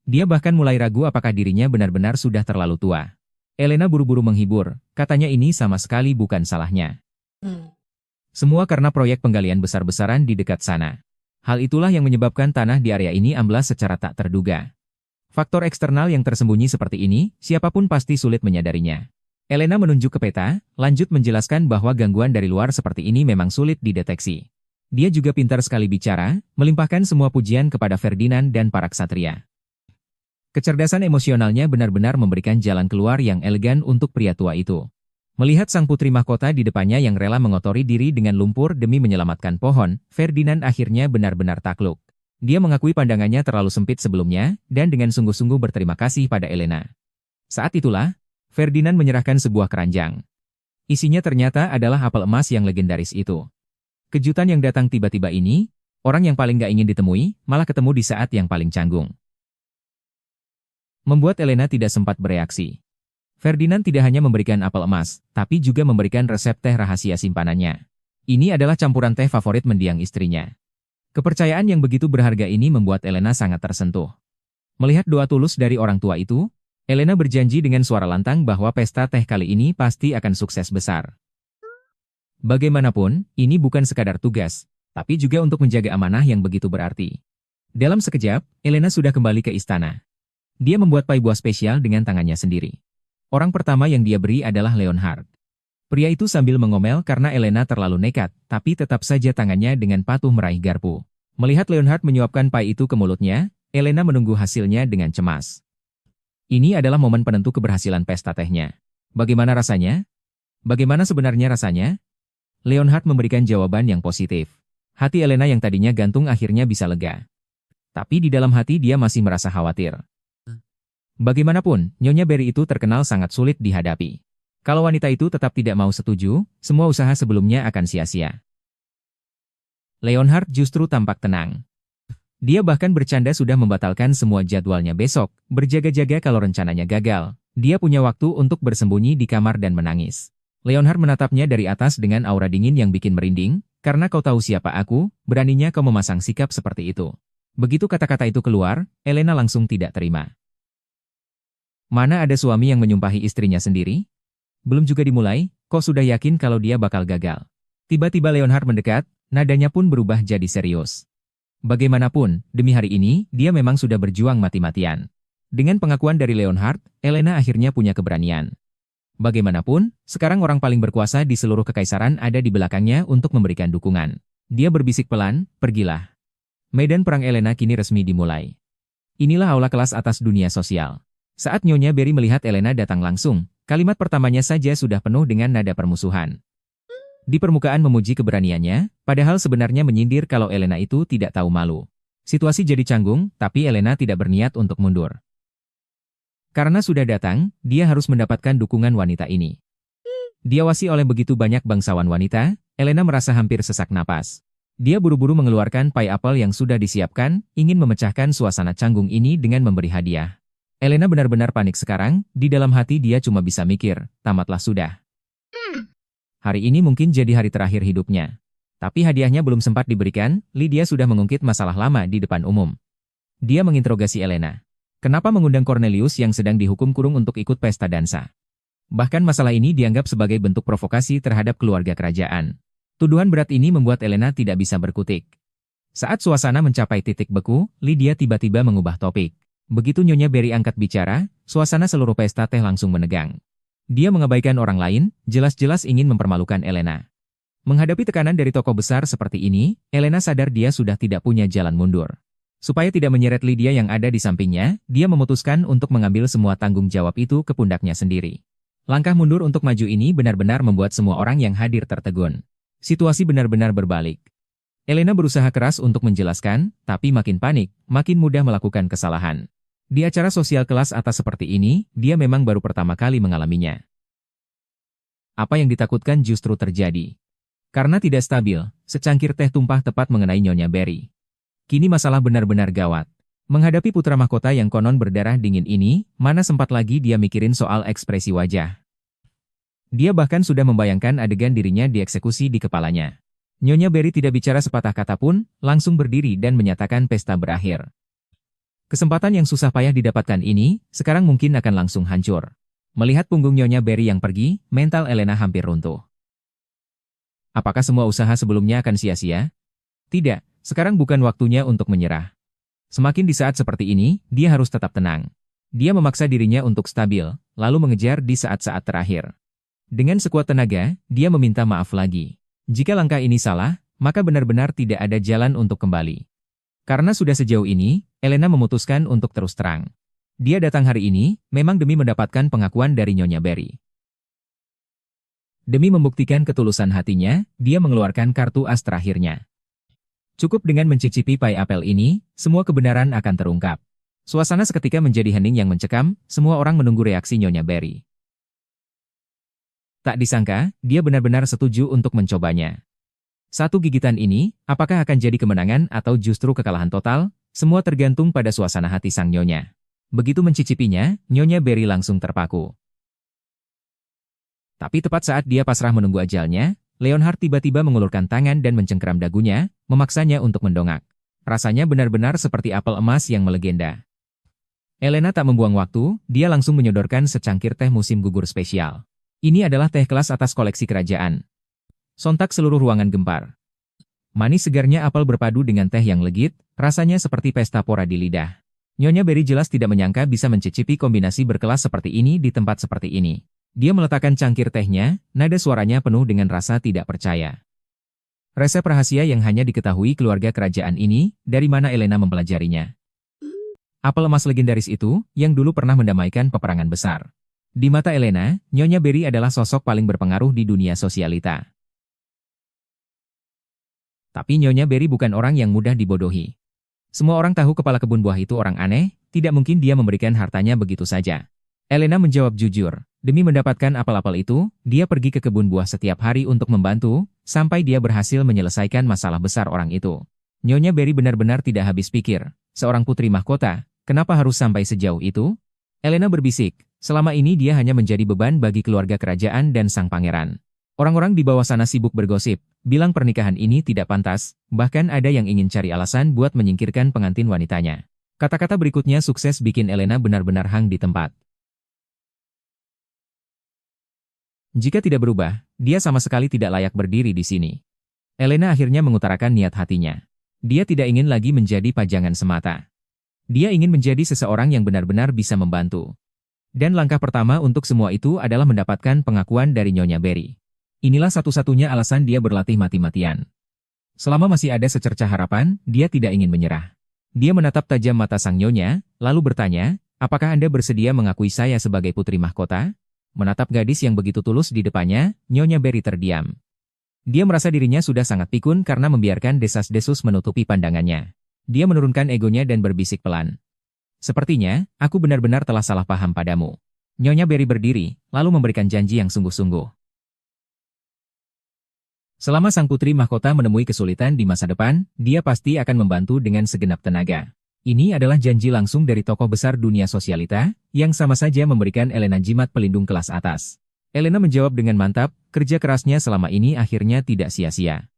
Dia bahkan mulai ragu apakah dirinya benar-benar sudah terlalu tua. Elena buru-buru menghibur, katanya ini sama sekali bukan salahnya. Semua karena proyek penggalian besar-besaran di dekat sana. Hal itulah yang menyebabkan tanah di area ini amblas secara tak terduga. Faktor eksternal yang tersembunyi seperti ini, siapapun pasti sulit menyadarinya. Elena menunjuk ke peta, lanjut menjelaskan bahwa gangguan dari luar seperti ini memang sulit dideteksi. Dia juga pintar sekali bicara, melimpahkan semua pujian kepada Ferdinand dan para ksatria. Kecerdasan emosionalnya benar-benar memberikan jalan keluar yang elegan untuk pria tua itu. Melihat sang putri mahkota di depannya yang rela mengotori diri dengan lumpur demi menyelamatkan pohon, Ferdinand akhirnya benar-benar takluk. Dia mengakui pandangannya terlalu sempit sebelumnya, dan dengan sungguh-sungguh berterima kasih pada Elena. Saat itulah, Ferdinand menyerahkan sebuah keranjang. Isinya ternyata adalah apel emas yang legendaris itu. Kejutan yang datang tiba-tiba ini, orang yang paling gak ingin ditemui, malah ketemu di saat yang paling canggung. Membuat Elena tidak sempat bereaksi. Ferdinand tidak hanya memberikan apel emas, tapi juga memberikan resep teh rahasia simpanannya. Ini adalah campuran teh favorit mendiang istrinya. Kepercayaan yang begitu berharga ini membuat Elena sangat tersentuh. Melihat doa tulus dari orang tua itu, Elena berjanji dengan suara lantang bahwa pesta teh kali ini pasti akan sukses besar. Bagaimanapun, ini bukan sekadar tugas, tapi juga untuk menjaga amanah yang begitu berarti. Dalam sekejap, Elena sudah kembali ke istana. Dia membuat pai buah spesial dengan tangannya sendiri. Orang pertama yang dia beri adalah Leonhard. Pria itu sambil mengomel karena Elena terlalu nekat, tapi tetap saja tangannya dengan patuh meraih garpu. Melihat Leonhard menyuapkan pai itu ke mulutnya, Elena menunggu hasilnya dengan cemas. Ini adalah momen penentu keberhasilan pesta tehnya. Bagaimana rasanya? Bagaimana sebenarnya rasanya? Leonhard memberikan jawaban yang positif. Hati Elena yang tadinya gantung akhirnya bisa lega. Tapi di dalam hati dia masih merasa khawatir. Bagaimanapun, Nyonya Berry itu terkenal sangat sulit dihadapi. Kalau wanita itu tetap tidak mau setuju, semua usaha sebelumnya akan sia-sia. Leonhard justru tampak tenang. Dia bahkan bercanda sudah membatalkan semua jadwalnya besok, berjaga-jaga kalau rencananya gagal. Dia punya waktu untuk bersembunyi di kamar dan menangis. Leonhard menatapnya dari atas dengan aura dingin yang bikin merinding, karena kau tahu siapa aku, beraninya kau memasang sikap seperti itu. Begitu kata-kata itu keluar, Elena langsung tidak terima. Mana ada suami yang menyumpahi istrinya sendiri? Belum juga dimulai, kok sudah yakin kalau dia bakal gagal? Tiba-tiba Leonhard mendekat, nadanya pun berubah jadi serius. Bagaimanapun, demi hari ini, dia memang sudah berjuang mati-matian. Dengan pengakuan dari Leonhard, Elena akhirnya punya keberanian. Bagaimanapun, sekarang orang paling berkuasa di seluruh kekaisaran ada di belakangnya untuk memberikan dukungan. Dia berbisik pelan, pergilah. Medan perang Elena kini resmi dimulai. Inilah aula kelas atas dunia sosial. Saat Nyonya Berry melihat Elena datang langsung, kalimat pertamanya saja sudah penuh dengan nada permusuhan. Di permukaan memuji keberaniannya, padahal sebenarnya menyindir kalau Elena itu tidak tahu malu. Situasi jadi canggung, tapi Elena tidak berniat untuk mundur. Karena sudah datang, dia harus mendapatkan dukungan wanita ini. Diawasi oleh begitu banyak bangsawan wanita, Elena merasa hampir sesak napas. Dia buru-buru mengeluarkan pai apel yang sudah disiapkan, ingin memecahkan suasana canggung ini dengan memberi hadiah. Elena benar-benar panik sekarang, di dalam hati dia cuma bisa mikir, tamatlah sudah. Hari ini mungkin jadi hari terakhir hidupnya. Tapi hadiahnya belum sempat diberikan, Lydia sudah mengungkit masalah lama di depan umum. Dia menginterogasi Elena. Kenapa mengundang Cornelius yang sedang dihukum kurung untuk ikut pesta dansa? Bahkan masalah ini dianggap sebagai bentuk provokasi terhadap keluarga kerajaan. Tuduhan berat ini membuat Elena tidak bisa berkutik. Saat suasana mencapai titik beku, Lydia tiba-tiba mengubah topik. Begitu Nyonya Berry angkat bicara, suasana seluruh pesta teh langsung menegang. Dia mengabaikan orang lain, jelas-jelas ingin mempermalukan Elena. Menghadapi tekanan dari tokoh besar seperti ini, Elena sadar dia sudah tidak punya jalan mundur. Supaya tidak menyeret Lydia yang ada di sampingnya, dia memutuskan untuk mengambil semua tanggung jawab itu ke pundaknya sendiri. Langkah mundur untuk maju ini benar-benar membuat semua orang yang hadir tertegun. Situasi benar-benar berbalik. Elena berusaha keras untuk menjelaskan, tapi makin panik, makin mudah melakukan kesalahan. Di acara sosial kelas atas seperti ini, dia memang baru pertama kali mengalaminya. Apa yang ditakutkan justru terjadi. Karena tidak stabil, secangkir teh tumpah tepat mengenai Nyonya Berry. Kini masalah benar-benar gawat. Menghadapi putra mahkota yang konon berdarah dingin ini, mana sempat lagi dia mikirin soal ekspresi wajah. Dia bahkan sudah membayangkan adegan dirinya dieksekusi di kepalanya. Nyonya Berry tidak bicara sepatah kata pun, langsung berdiri dan menyatakan pesta berakhir. Kesempatan yang susah payah didapatkan ini, sekarang mungkin akan langsung hancur. Melihat punggung Nyonya Berry yang pergi, mental Elena hampir runtuh. Apakah semua usaha sebelumnya akan sia-sia? Tidak, sekarang bukan waktunya untuk menyerah. Semakin di saat seperti ini, dia harus tetap tenang. Dia memaksa dirinya untuk stabil, lalu mengejar di saat-saat terakhir. Dengan sekuat tenaga, dia meminta maaf lagi. Jika langkah ini salah, maka benar-benar tidak ada jalan untuk kembali. Karena sudah sejauh ini, Elena memutuskan untuk terus terang. Dia datang hari ini, memang demi mendapatkan pengakuan dari Nyonya Berry. Demi membuktikan ketulusan hatinya, dia mengeluarkan kartu as terakhirnya. Cukup dengan mencicipi pai apel ini, semua kebenaran akan terungkap. Suasana seketika menjadi hening yang mencekam, semua orang menunggu reaksi Nyonya Berry. Tak disangka, dia benar-benar setuju untuk mencobanya. Satu gigitan ini, apakah akan jadi kemenangan atau justru kekalahan total? Semua tergantung pada suasana hati sang nyonya. Begitu mencicipinya, Nyonya Berry langsung terpaku. Tapi tepat saat dia pasrah menunggu ajalnya, Leonhard tiba-tiba mengulurkan tangan dan mencengkeram dagunya, memaksanya untuk mendongak. Rasanya benar-benar seperti apel emas yang melegenda. Elena tak membuang waktu, dia langsung menyodorkan secangkir teh musim gugur spesial. Ini adalah teh kelas atas koleksi kerajaan. Sontak seluruh ruangan gempar. Manis segarnya apel berpadu dengan teh yang legit, rasanya seperti pesta pora di lidah. Nyonya Berry jelas tidak menyangka bisa mencicipi kombinasi berkelas seperti ini di tempat seperti ini. Dia meletakkan cangkir tehnya, nada suaranya penuh dengan rasa tidak percaya. Resep rahasia yang hanya diketahui keluarga kerajaan ini, dari mana Elena mempelajarinya. Apel emas legendaris itu, yang dulu pernah mendamaikan peperangan besar. Di mata Elena, Nyonya Berry adalah sosok paling berpengaruh di dunia sosialita. Tapi Nyonya Berry bukan orang yang mudah dibodohi. Semua orang tahu kepala kebun buah itu orang aneh, tidak mungkin dia memberikan hartanya begitu saja. Elena menjawab jujur, demi mendapatkan apel-apel itu, dia pergi ke kebun buah setiap hari untuk membantu, sampai dia berhasil menyelesaikan masalah besar orang itu. Nyonya Berry benar-benar tidak habis pikir, seorang putri mahkota, kenapa harus sampai sejauh itu? Elena berbisik, selama ini dia hanya menjadi beban bagi keluarga kerajaan dan sang pangeran. Orang-orang di bawah sana sibuk bergosip, bilang pernikahan ini tidak pantas, bahkan ada yang ingin cari alasan buat menyingkirkan pengantin wanitanya. Kata-kata berikutnya sukses bikin Elena benar-benar hang di tempat. Jika tidak berubah, dia sama sekali tidak layak berdiri di sini. Elena akhirnya mengutarakan niat hatinya. Dia tidak ingin lagi menjadi pajangan semata. Dia ingin menjadi seseorang yang benar-benar bisa membantu. Dan langkah pertama untuk semua itu adalah mendapatkan pengakuan dari Nyonya Berry. Inilah satu-satunya alasan dia berlatih mati-matian. Selama masih ada secercah harapan, dia tidak ingin menyerah. Dia menatap tajam mata sang nyonya, lalu bertanya, apakah Anda bersedia mengakui saya sebagai putri mahkota? Menatap gadis yang begitu tulus di depannya, Nyonya Berry terdiam. Dia merasa dirinya sudah sangat pikun karena membiarkan desas-desus menutupi pandangannya. Dia menurunkan egonya dan berbisik pelan. Sepertinya, aku benar-benar telah salah paham padamu. Nyonya Berry berdiri, lalu memberikan janji yang sungguh-sungguh. Selama sang putri mahkota menemui kesulitan di masa depan, dia pasti akan membantu dengan segenap tenaga. Ini adalah janji langsung dari tokoh besar dunia sosialita, yang sama saja memberikan Elena jimat pelindung kelas atas. Elena menjawab dengan mantap, kerja kerasnya selama ini akhirnya tidak sia-sia.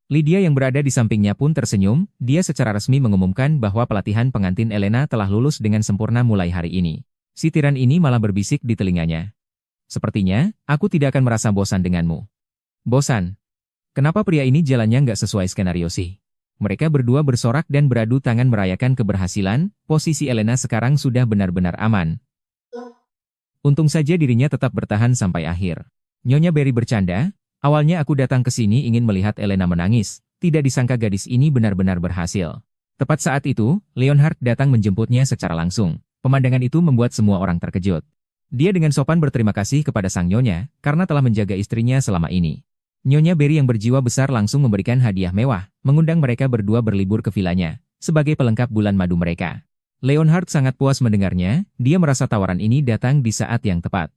Lydia yang berada di sampingnya pun tersenyum, dia secara resmi mengumumkan bahwa pelatihan pengantin Elena telah lulus dengan sempurna mulai hari ini. Si tiran ini malah berbisik di telinganya. Sepertinya, aku tidak akan merasa bosan denganmu. Bosan? Kenapa pria ini jalannya nggak sesuai skenario sih? Mereka berdua bersorak dan beradu tangan merayakan keberhasilan, posisi Elena sekarang sudah benar-benar aman. Untung saja dirinya tetap bertahan sampai akhir. Nyonya Berry bercanda, awalnya aku datang ke sini ingin melihat Elena menangis, tidak disangka gadis ini benar-benar berhasil. Tepat saat itu, Leonhard datang menjemputnya secara langsung. Pemandangan itu membuat semua orang terkejut. Dia dengan sopan berterima kasih kepada sang nyonya, karena telah menjaga istrinya selama ini. Nyonya Berry yang berjiwa besar langsung memberikan hadiah mewah, mengundang mereka berdua berlibur ke vilanya, sebagai pelengkap bulan madu mereka. Leonhard sangat puas mendengarnya, dia merasa tawaran ini datang di saat yang tepat.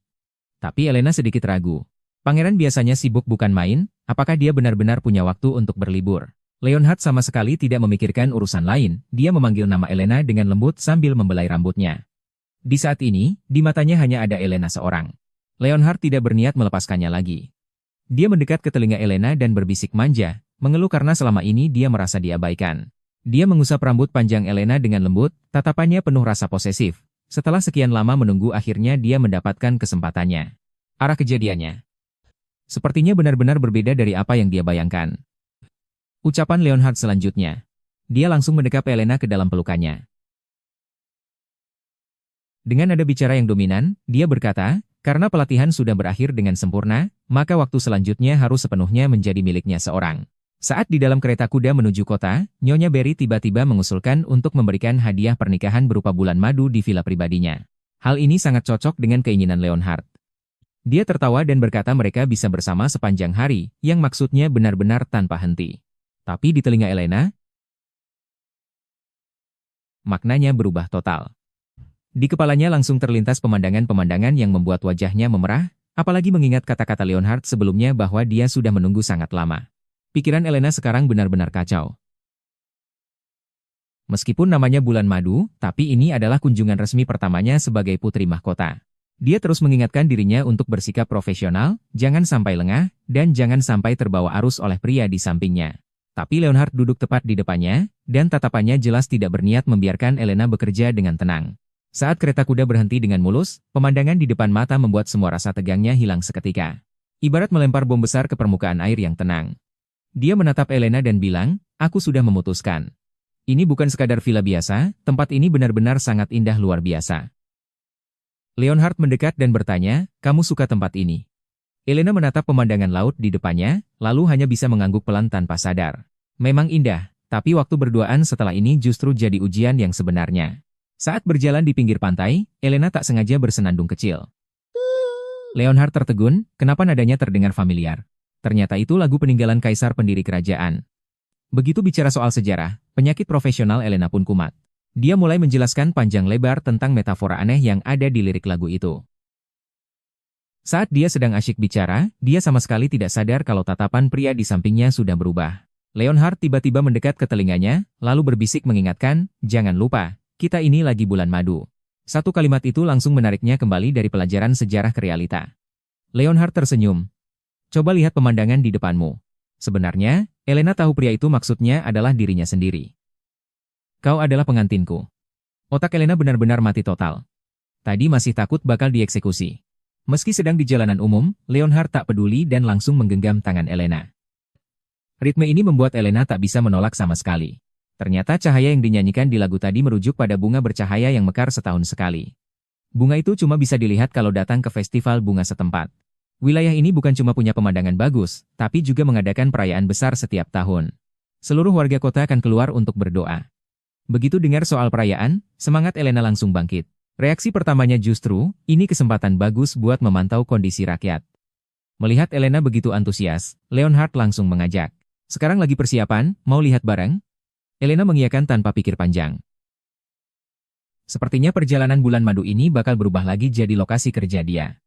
Tapi Elena sedikit ragu. Pangeran biasanya sibuk bukan main, apakah dia benar-benar punya waktu untuk berlibur? Leonhard sama sekali tidak memikirkan urusan lain, dia memanggil nama Elena dengan lembut sambil membelai rambutnya. Di saat ini, di matanya hanya ada Elena seorang. Leonhard tidak berniat melepaskannya lagi. Dia mendekat ke telinga Elena dan berbisik manja, mengeluh karena selama ini dia merasa diabaikan. Dia mengusap rambut panjang Elena dengan lembut, tatapannya penuh rasa posesif. Setelah sekian lama menunggu akhirnya dia mendapatkan kesempatannya. Arah kejadiannya sepertinya benar-benar berbeda dari apa yang dia bayangkan. Ucapan Leonhard selanjutnya. Dia langsung mendekap Elena ke dalam pelukannya. Dengan nada bicara yang dominan, dia berkata, karena pelatihan sudah berakhir dengan sempurna, maka waktu selanjutnya harus sepenuhnya menjadi miliknya seorang. Saat di dalam kereta kuda menuju kota, Nyonya Berry tiba-tiba mengusulkan untuk memberikan hadiah pernikahan berupa bulan madu di villa pribadinya. Hal ini sangat cocok dengan keinginan Leonhard. Dia tertawa dan berkata mereka bisa bersama sepanjang hari, yang maksudnya benar-benar tanpa henti. Tapi di telinga Elena, maknanya berubah total. Di kepalanya langsung terlintas pemandangan-pemandangan yang membuat wajahnya memerah, apalagi mengingat kata-kata Leonhard sebelumnya bahwa dia sudah menunggu sangat lama. Pikiran Elena sekarang benar-benar kacau. Meskipun namanya bulan madu, tapi ini adalah kunjungan resmi pertamanya sebagai putri mahkota. Dia terus mengingatkan dirinya untuk bersikap profesional, jangan sampai lengah, dan jangan sampai terbawa arus oleh pria di sampingnya. Tapi Leonhard duduk tepat di depannya, dan tatapannya jelas tidak berniat membiarkan Elena bekerja dengan tenang. Saat kereta kuda berhenti dengan mulus, pemandangan di depan mata membuat semua rasa tegangnya hilang seketika. Ibarat melempar bom besar ke permukaan air yang tenang. Dia menatap Elena dan bilang, aku sudah memutuskan. Ini bukan sekadar villa biasa, tempat ini benar-benar sangat indah luar biasa. Leonhard mendekat dan bertanya, kamu suka tempat ini? Elena menatap pemandangan laut di depannya, lalu hanya bisa mengangguk pelan tanpa sadar. Memang indah, tapi waktu berduaan setelah ini justru jadi ujian yang sebenarnya. Saat berjalan di pinggir pantai, Elena tak sengaja bersenandung kecil. Leonhard tertegun, kenapa nadanya terdengar familiar? Ternyata itu lagu peninggalan kaisar pendiri kerajaan. Begitu bicara soal sejarah, penyakit profesional Elena pun kumat. Dia mulai menjelaskan panjang lebar tentang metafora aneh yang ada di lirik lagu itu. Saat dia sedang asyik bicara, dia sama sekali tidak sadar kalau tatapan pria di sampingnya sudah berubah. Leonhard tiba-tiba mendekat ke telinganya, lalu berbisik mengingatkan, jangan lupa, kita ini lagi bulan madu. Satu kalimat itu langsung menariknya kembali dari pelajaran sejarah ke realita. Leonhard tersenyum. Coba lihat pemandangan di depanmu. Sebenarnya, Elena tahu pria itu maksudnya adalah dirinya sendiri. Kau adalah pengantinku. Otak Elena benar-benar mati total. Tadi masih takut bakal dieksekusi. Meski sedang di jalanan umum, Leonhard tak peduli dan langsung menggenggam tangan Elena. Ritme ini membuat Elena tak bisa menolak sama sekali. Ternyata cahaya yang dinyanyikan di lagu tadi merujuk pada bunga bercahaya yang mekar setahun sekali. Bunga itu cuma bisa dilihat kalau datang ke festival bunga setempat. Wilayah ini bukan cuma punya pemandangan bagus, tapi juga mengadakan perayaan besar setiap tahun. Seluruh warga kota akan keluar untuk berdoa. Begitu dengar soal perayaan, semangat Elena langsung bangkit. Reaksi pertamanya justru, ini kesempatan bagus buat memantau kondisi rakyat. Melihat Elena begitu antusias, Leonhard langsung mengajak. Sekarang lagi persiapan, mau lihat bareng? Elena mengiyakan tanpa pikir panjang. Sepertinya perjalanan bulan madu ini bakal berubah lagi jadi lokasi kerja dia.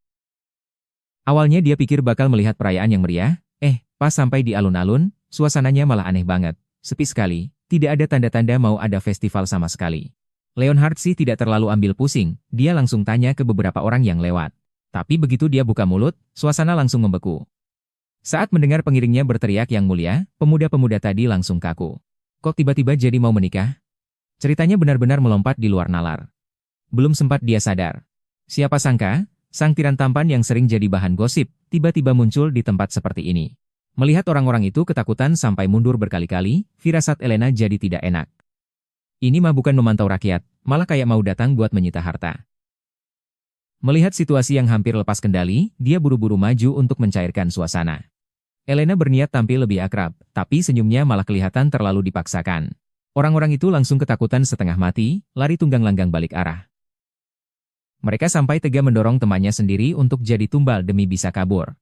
Awalnya dia pikir bakal melihat perayaan yang meriah, pas sampai di alun-alun, suasananya malah aneh banget. Sepi sekali, tidak ada tanda-tanda mau ada festival sama sekali. Leonhard sih tidak terlalu ambil pusing, dia langsung tanya ke beberapa orang yang lewat. Tapi begitu dia buka mulut, suasana langsung membeku. Saat mendengar pengiringnya berteriak yang mulia, pemuda-pemuda tadi langsung kaku. Kok tiba-tiba jadi mau menikah? Ceritanya benar-benar melompat di luar nalar. Belum sempat dia sadar. Siapa sangka, sang tiran tampan yang sering jadi bahan gosip, tiba-tiba muncul di tempat seperti ini. Melihat orang-orang itu ketakutan sampai mundur berkali-kali, firasat Elena jadi tidak enak. Ini mah bukan memantau rakyat, malah kayak mau datang buat menyita harta. Melihat situasi yang hampir lepas kendali, dia buru-buru maju untuk mencairkan suasana. Elena berniat tampil lebih akrab, tapi senyumnya malah kelihatan terlalu dipaksakan. Orang-orang itu langsung ketakutan setengah mati, lari tunggang langgang balik arah. Mereka sampai tega mendorong temannya sendiri untuk jadi tumbal demi bisa kabur.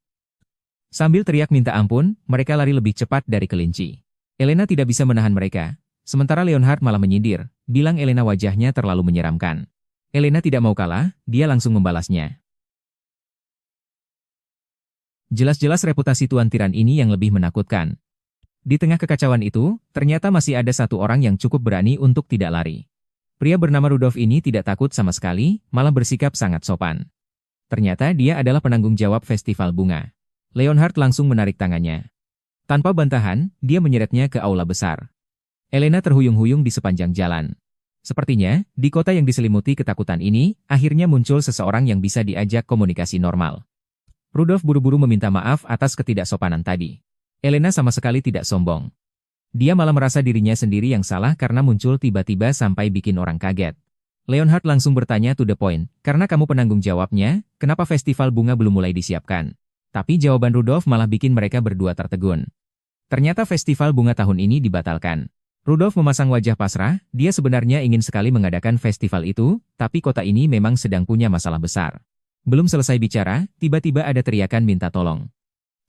Sambil teriak minta ampun, mereka lari lebih cepat dari kelinci. Elena tidak bisa menahan mereka. Sementara Leonhard malah menyindir, bilang Elena wajahnya terlalu menyeramkan. Elena tidak mau kalah, dia langsung membalasnya. Jelas-jelas reputasi Tuan Tiran ini yang lebih menakutkan. Di tengah kekacauan itu, ternyata masih ada satu orang yang cukup berani untuk tidak lari. Pria bernama Rudolf ini tidak takut sama sekali, malah bersikap sangat sopan. Ternyata dia adalah penanggung jawab festival bunga. Leonhard langsung menarik tangannya. Tanpa bantahan, dia menyeretnya ke aula besar. Elena terhuyung-huyung di sepanjang jalan. Sepertinya, di kota yang diselimuti ketakutan ini, akhirnya muncul seseorang yang bisa diajak komunikasi normal. Rudolf buru-buru meminta maaf atas ketidaksopanan tadi. Elena sama sekali tidak sombong. Dia malah merasa dirinya sendiri yang salah karena muncul tiba-tiba sampai bikin orang kaget. Leonhard langsung bertanya to the point, karena kamu penanggung jawabnya, kenapa festival bunga belum mulai disiapkan? Tapi jawaban Rudolf malah bikin mereka berdua tertegun. Ternyata festival bunga tahun ini dibatalkan. Rudolf memasang wajah pasrah, dia sebenarnya ingin sekali mengadakan festival itu, tapi kota ini memang sedang punya masalah besar. Belum selesai bicara, tiba-tiba ada teriakan minta tolong.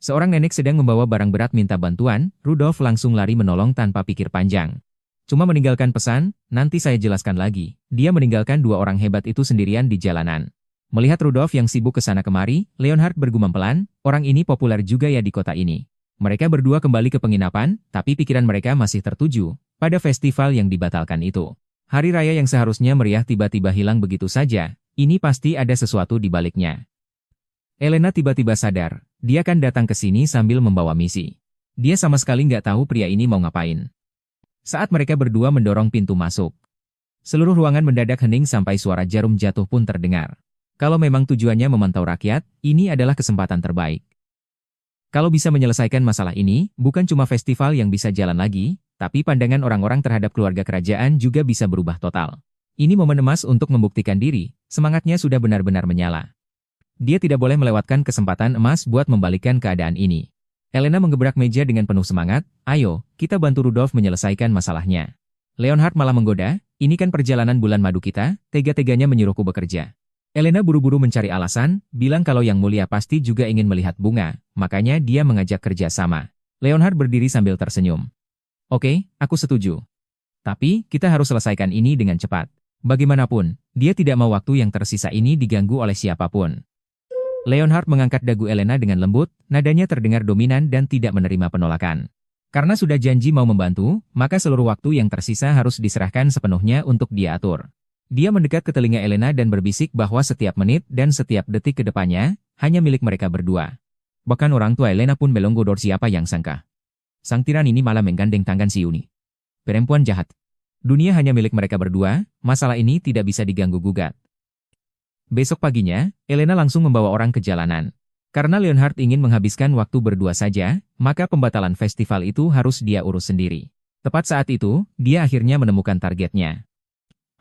Seorang nenek sedang membawa barang berat minta bantuan, Rudolf langsung lari menolong tanpa pikir panjang. Cuma meninggalkan pesan, nanti saya jelaskan lagi. Dia meninggalkan dua orang hebat itu sendirian di jalanan. Melihat Rudolf yang sibuk ke sana kemari, Leonhard bergumam pelan, orang ini populer juga ya di kota ini. Mereka berdua kembali ke penginapan, tapi pikiran mereka masih tertuju pada festival yang dibatalkan itu. Hari raya yang seharusnya meriah tiba-tiba hilang begitu saja. Ini pasti ada sesuatu di baliknya. Elena tiba-tiba sadar, dia kan datang ke sini sambil membawa misi. Dia sama sekali nggak tahu pria ini mau ngapain. Saat mereka berdua mendorong pintu masuk, seluruh ruangan mendadak hening sampai suara jarum jatuh pun terdengar. Kalau memang tujuannya memantau rakyat, ini adalah kesempatan terbaik. Kalau bisa menyelesaikan masalah ini, bukan cuma festival yang bisa jalan lagi, tapi pandangan orang-orang terhadap keluarga kerajaan juga bisa berubah total. Ini momen emas untuk membuktikan diri, semangatnya sudah benar-benar menyala. Dia tidak boleh melewatkan kesempatan emas buat membalikkan keadaan ini. Elena menggebrak meja dengan penuh semangat, ayo, kita bantu Rudolf menyelesaikan masalahnya. Leonhard malah menggoda, ini kan perjalanan bulan madu kita, tega-teganya menyuruhku bekerja. Elena buru-buru mencari alasan, bilang kalau yang mulia pasti juga ingin melihat bunga, makanya dia mengajak kerja sama. Leonhard berdiri sambil tersenyum. Oke, aku setuju. Tapi, kita harus selesaikan ini dengan cepat. Bagaimanapun, dia tidak mau waktu yang tersisa ini diganggu oleh siapapun. Leonhard mengangkat dagu Elena dengan lembut, nadanya terdengar dominan dan tidak menerima penolakan. Karena sudah janji mau membantu, maka seluruh waktu yang tersisa harus diserahkan sepenuhnya untuk dia atur. Dia mendekat ke telinga Elena dan berbisik bahwa setiap menit dan setiap detik ke depannya, hanya milik mereka berdua. Bahkan orang tua Elena pun melonggodor siapa yang sangka. Sang tiran ini malah menggandeng tangan si Yuni. Perempuan jahat. Dunia hanya milik mereka berdua, masalah ini tidak bisa diganggu-gugat. Besok paginya, Elena langsung membawa orang ke jalanan. Karena Leonhard ingin menghabiskan waktu berdua saja, maka pembatalan festival itu harus dia urus sendiri. Tepat saat itu, dia akhirnya menemukan targetnya.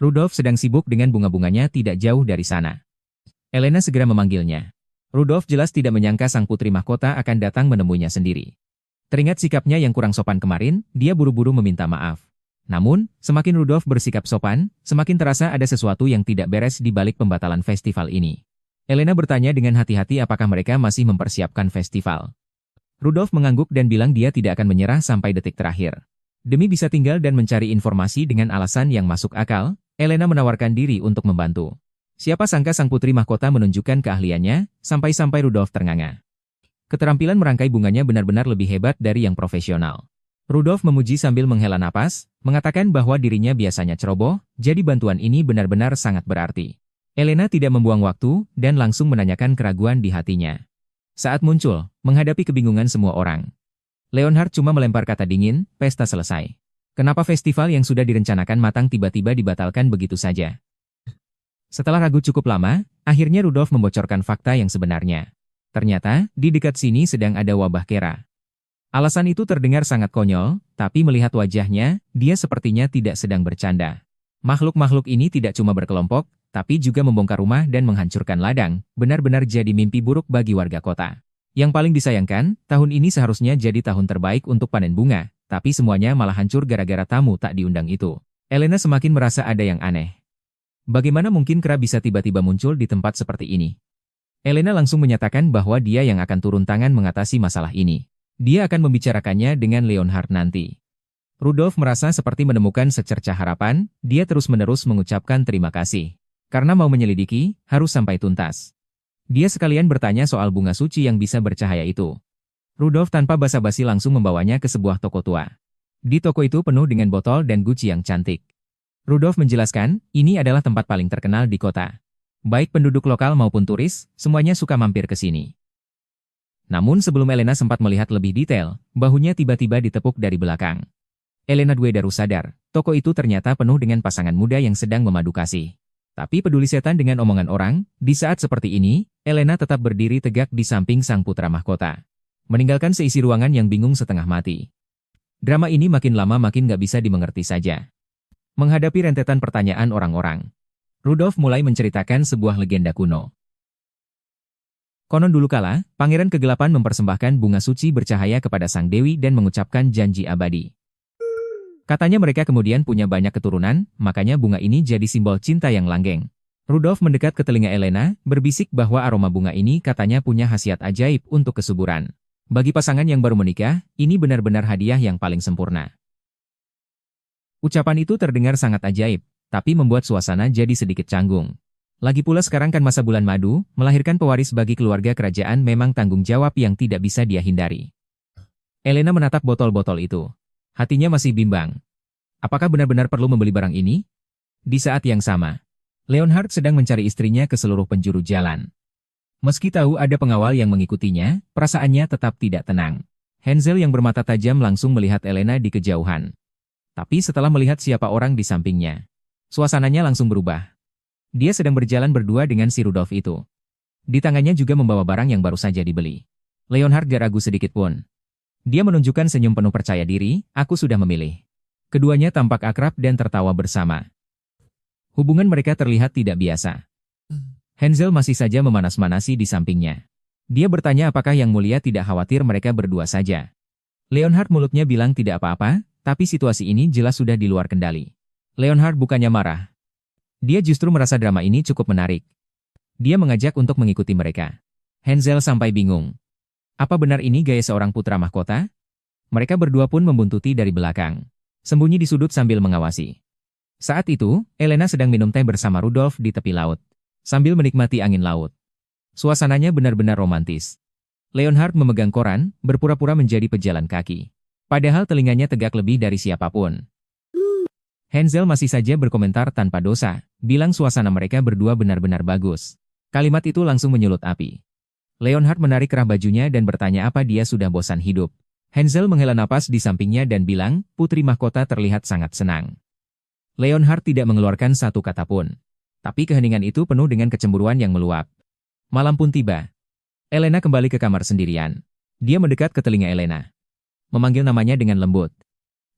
Rudolf sedang sibuk dengan bunga-bunganya tidak jauh dari sana. Elena segera memanggilnya. Rudolf jelas tidak menyangka sang putri mahkota akan datang menemuinya sendiri. Teringat sikapnya yang kurang sopan kemarin, dia buru-buru meminta maaf. Namun, semakin Rudolf bersikap sopan, semakin terasa ada sesuatu yang tidak beres di balik pembatalan festival ini. Elena bertanya dengan hati-hati apakah mereka masih mempersiapkan festival. Rudolf mengangguk dan bilang dia tidak akan menyerah sampai detik terakhir. Demi bisa tinggal dan mencari informasi dengan alasan yang masuk akal, Elena menawarkan diri untuk membantu. Siapa sangka sang putri mahkota menunjukkan keahliannya, sampai-sampai Rudolf ternganga. Keterampilan merangkai bunganya benar-benar lebih hebat dari yang profesional. Rudolf memuji sambil menghela napas, mengatakan bahwa dirinya biasanya ceroboh, jadi bantuan ini benar-benar sangat berarti. Elena tidak membuang waktu, dan langsung menanyakan keraguan di hatinya. Saat muncul, menghadapi kebingungan semua orang. Leonhard cuma melempar kata dingin, pesta selesai. Kenapa festival yang sudah direncanakan matang tiba-tiba dibatalkan begitu saja? Setelah ragu cukup lama, akhirnya Rudolf membocorkan fakta yang sebenarnya. Ternyata, di dekat sini sedang ada wabah kera. Alasan itu terdengar sangat konyol, tapi melihat wajahnya, dia sepertinya tidak sedang bercanda. Makhluk-makhluk ini tidak cuma berkelompok, tapi juga membongkar rumah dan menghancurkan ladang, benar-benar jadi mimpi buruk bagi warga kota. Yang paling disayangkan, tahun ini seharusnya jadi tahun terbaik untuk panen bunga, tapi semuanya malah hancur gara-gara tamu tak diundang itu. Elena semakin merasa ada yang aneh. Bagaimana mungkin kera bisa tiba-tiba muncul di tempat seperti ini? Elena langsung menyatakan bahwa dia yang akan turun tangan mengatasi masalah ini. Dia akan membicarakannya dengan Leonhard nanti. Rudolf merasa seperti menemukan secercah harapan, dia terus-menerus mengucapkan terima kasih. Karena mau menyelidiki, harus sampai tuntas. Dia sekalian bertanya soal bunga suci yang bisa bercahaya itu. Rudolf tanpa basa-basi langsung membawanya ke sebuah toko tua. Di toko itu penuh dengan botol dan guci yang cantik. Rudolf menjelaskan, ini adalah tempat paling terkenal di kota. Baik penduduk lokal maupun turis, semuanya suka mampir ke sini. Namun sebelum Elena sempat melihat lebih detail, bahunya tiba-tiba ditepuk dari belakang. Elena Dwedaru sadar, toko itu ternyata penuh dengan pasangan muda yang sedang memadu kasih. Tapi peduli setan dengan omongan orang, di saat seperti ini, Elena tetap berdiri tegak di samping sang putra mahkota. Meninggalkan seisi ruangan yang bingung setengah mati. Drama ini makin lama makin gak bisa dimengerti saja. Menghadapi rentetan pertanyaan orang-orang, Rudolf mulai menceritakan sebuah legenda kuno. Konon dulu kala, Pangeran Kegelapan mempersembahkan bunga suci bercahaya kepada sang dewi dan mengucapkan janji abadi. Katanya mereka kemudian punya banyak keturunan, makanya bunga ini jadi simbol cinta yang langgeng. Rudolf mendekat ke telinga Elena, berbisik bahwa aroma bunga ini katanya punya khasiat ajaib untuk kesuburan. Bagi pasangan yang baru menikah, ini benar-benar hadiah yang paling sempurna. Ucapan itu terdengar sangat ajaib, tapi membuat suasana jadi sedikit canggung. Lagi pula sekarang kan masa bulan madu, melahirkan pewaris bagi keluarga kerajaan memang tanggung jawab yang tidak bisa dia hindari. Elena menatap botol-botol itu. Hatinya masih bimbang. Apakah benar-benar perlu membeli barang ini? Di saat yang sama, Leonhard sedang mencari istrinya ke seluruh penjuru jalan. Meski tahu ada pengawal yang mengikutinya, perasaannya tetap tidak tenang. Hansel yang bermata tajam langsung melihat Elena di kejauhan. Tapi setelah melihat siapa orang di sampingnya, suasananya langsung berubah. Dia sedang berjalan berdua dengan si Rudolf itu. Di tangannya juga membawa barang yang baru saja dibeli. Leonhard gak ragu sedikit pun. Dia menunjukkan senyum penuh percaya diri, aku sudah memilih. Keduanya tampak akrab dan tertawa bersama. Hubungan mereka terlihat tidak biasa. Hansel masih saja memanas-manasi di sampingnya. Dia bertanya apakah Yang Mulia tidak khawatir mereka berdua saja. Leonhard mulutnya bilang tidak apa-apa, tapi situasi ini jelas sudah di luar kendali. Leonhard bukannya marah. Dia justru merasa drama ini cukup menarik. Dia mengajak untuk mengikuti mereka. Hansel sampai bingung. Apa benar ini gaya seorang putra mahkota? Mereka berdua pun membuntuti dari belakang. Sembunyi di sudut sambil mengawasi. Saat itu, Elena sedang minum teh bersama Rudolf di tepi laut. Sambil menikmati angin laut. Suasananya benar-benar romantis. Leonhard memegang koran, berpura-pura menjadi pejalan kaki. Padahal telinganya tegak lebih dari siapapun. Hansel masih saja berkomentar tanpa dosa, bilang suasana mereka berdua benar-benar bagus. Kalimat itu langsung menyulut api. Leonhard menarik kerah bajunya dan bertanya apa dia sudah bosan hidup. Hansel menghela napas di sampingnya dan bilang, putri mahkota terlihat sangat senang. Leonhard tidak mengeluarkan satu kata pun. Tapi keheningan itu penuh dengan kecemburuan yang meluap. Malam pun tiba. Elena kembali ke kamar sendirian. Dia mendekat ke telinga Elena. Memanggil namanya dengan lembut.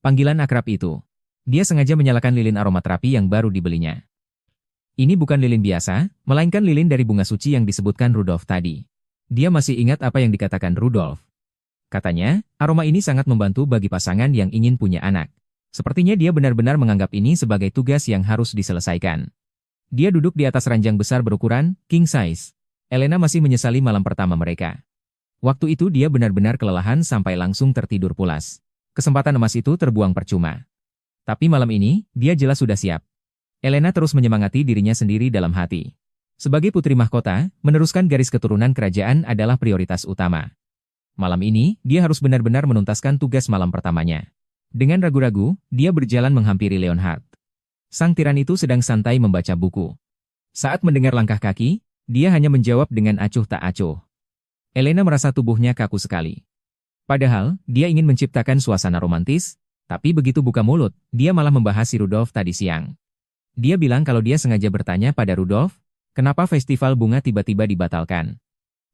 Panggilan akrab itu. Dia sengaja menyalakan lilin aromaterapi yang baru dibelinya. Ini bukan lilin biasa, melainkan lilin dari bunga suci yang disebutkan Rudolf tadi. Dia masih ingat apa yang dikatakan Rudolf. Katanya, aroma ini sangat membantu bagi pasangan yang ingin punya anak. Sepertinya dia benar-benar menganggap ini sebagai tugas yang harus diselesaikan. Dia duduk di atas ranjang besar berukuran king size. Elena masih menyesali malam pertama mereka. Waktu itu dia benar-benar kelelahan sampai langsung tertidur pulas. Kesempatan emas itu terbuang percuma. Tapi malam ini, dia jelas sudah siap. Elena terus menyemangati dirinya sendiri dalam hati. Sebagai putri mahkota, meneruskan garis keturunan kerajaan adalah prioritas utama. Malam ini, dia harus benar-benar menuntaskan tugas malam pertamanya. Dengan ragu-ragu, dia berjalan menghampiri Leonhard. Sang tiran itu sedang santai membaca buku. Saat mendengar langkah kaki, dia hanya menjawab dengan acuh tak acuh. Elena merasa tubuhnya kaku sekali. Padahal, dia ingin menciptakan suasana romantis, tapi begitu buka mulut, dia malah membahas si Rudolf tadi siang. Dia bilang kalau dia sengaja bertanya pada Rudolf, kenapa festival bunga tiba-tiba dibatalkan.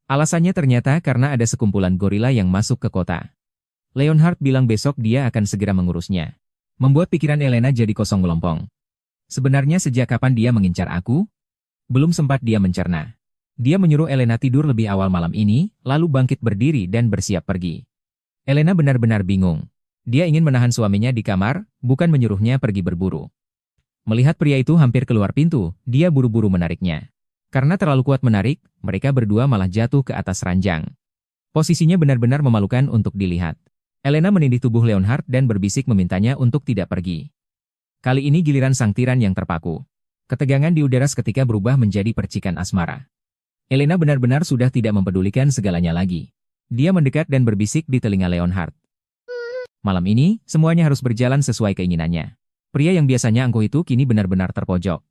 Alasannya ternyata karena ada sekumpulan gorila yang masuk ke kota. Leonhard bilang besok dia akan segera mengurusnya. Membuat pikiran Elena jadi kosong melompong. Sebenarnya sejak kapan dia mengincar aku? Belum sempat dia mencerna. Dia menyuruh Elena tidur lebih awal malam ini, lalu bangkit berdiri dan bersiap pergi. Elena benar-benar bingung. Dia ingin menahan suaminya di kamar, bukan menyuruhnya pergi berburu. Melihat pria itu hampir keluar pintu, dia buru-buru menariknya. Karena terlalu kuat menarik, mereka berdua malah jatuh ke atas ranjang. Posisinya benar-benar memalukan untuk dilihat. Elena menindih tubuh Leonhard dan berbisik memintanya untuk tidak pergi. Kali ini giliran sang tiran yang terpaku. Ketegangan di udara seketika berubah menjadi percikan asmara. Elena benar-benar sudah tidak mempedulikan segalanya lagi. Dia mendekat dan berbisik di telinga Leonhard. Malam ini, semuanya harus berjalan sesuai keinginannya. Pria yang biasanya angkuh itu kini benar-benar terpojok.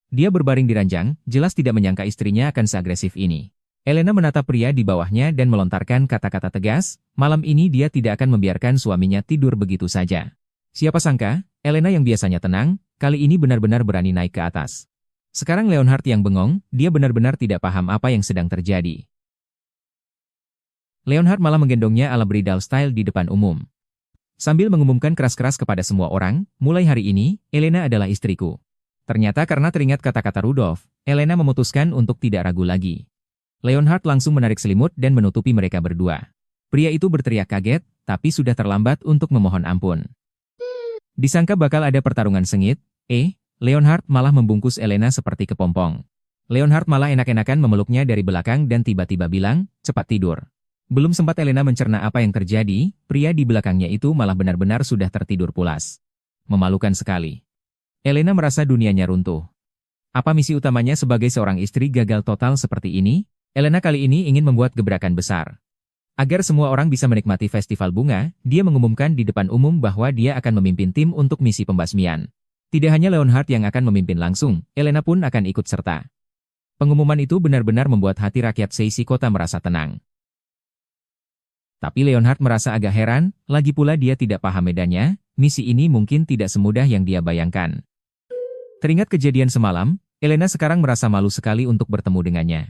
Dia berbaring di ranjang, jelas tidak menyangka istrinya akan seagresif ini. Elena menatap pria di bawahnya dan melontarkan kata-kata tegas, malam ini dia tidak akan membiarkan suaminya tidur begitu saja. Siapa sangka, Elena yang biasanya tenang, kali ini benar-benar berani naik ke atas. Sekarang Leonhard yang bengong, dia benar-benar tidak paham apa yang sedang terjadi. Leonhard malah menggendongnya ala bridal style di depan umum. Sambil mengumumkan keras-keras kepada semua orang, mulai hari ini, Elena adalah istriku. Ternyata karena teringat kata-kata Rudolf, Elena memutuskan untuk tidak ragu lagi. Leonhard langsung menarik selimut dan menutupi mereka berdua. Pria itu berteriak kaget, tapi sudah terlambat untuk memohon ampun. Disangka bakal ada pertarungan sengit, Leonhard malah membungkus Elena seperti kepompong. Leonhard malah enak-enakan memeluknya dari belakang dan tiba-tiba bilang, cepat tidur. Belum sempat Elena mencerna apa yang terjadi, pria di belakangnya itu malah benar-benar sudah tertidur pulas. Memalukan sekali. Elena merasa dunianya runtuh. Apa misi utamanya sebagai seorang istri gagal total seperti ini? Elena kali ini ingin membuat gebrakan besar. Agar semua orang bisa menikmati festival bunga, dia mengumumkan di depan umum bahwa dia akan memimpin tim untuk misi pembasmian. Tidak hanya Leonhard yang akan memimpin langsung, Elena pun akan ikut serta. Pengumuman itu benar-benar membuat hati rakyat Seisi kota merasa tenang. Tapi Leonhard merasa agak heran, lagi pula dia tidak paham medannya, misi ini mungkin tidak semudah yang dia bayangkan. Teringat kejadian semalam, Elena sekarang merasa malu sekali untuk bertemu dengannya.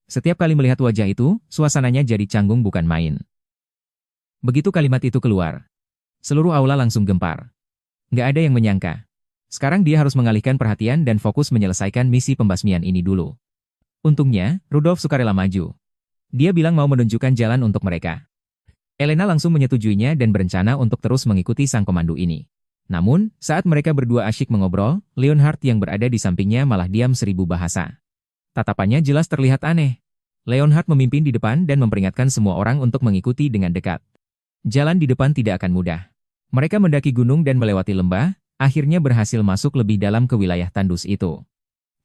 Setiap kali melihat wajah itu, suasananya jadi canggung bukan main. Begitu kalimat itu keluar, seluruh aula langsung gempar. Nggak ada yang menyangka. Sekarang dia harus mengalihkan perhatian dan fokus menyelesaikan misi pembasmian ini dulu. Untungnya, Rudolf sukarela maju. Dia bilang mau menunjukkan jalan untuk mereka. Elena langsung menyetujuinya dan berencana untuk terus mengikuti sang komando ini. Namun, saat mereka berdua asyik mengobrol, Leonhard yang berada di sampingnya malah diam seribu bahasa. Tatapannya jelas terlihat aneh. Leonhard memimpin di depan dan memperingatkan semua orang untuk mengikuti dengan dekat. Jalan di depan tidak akan mudah. Mereka mendaki gunung dan melewati lembah, akhirnya berhasil masuk lebih dalam ke wilayah tandus itu.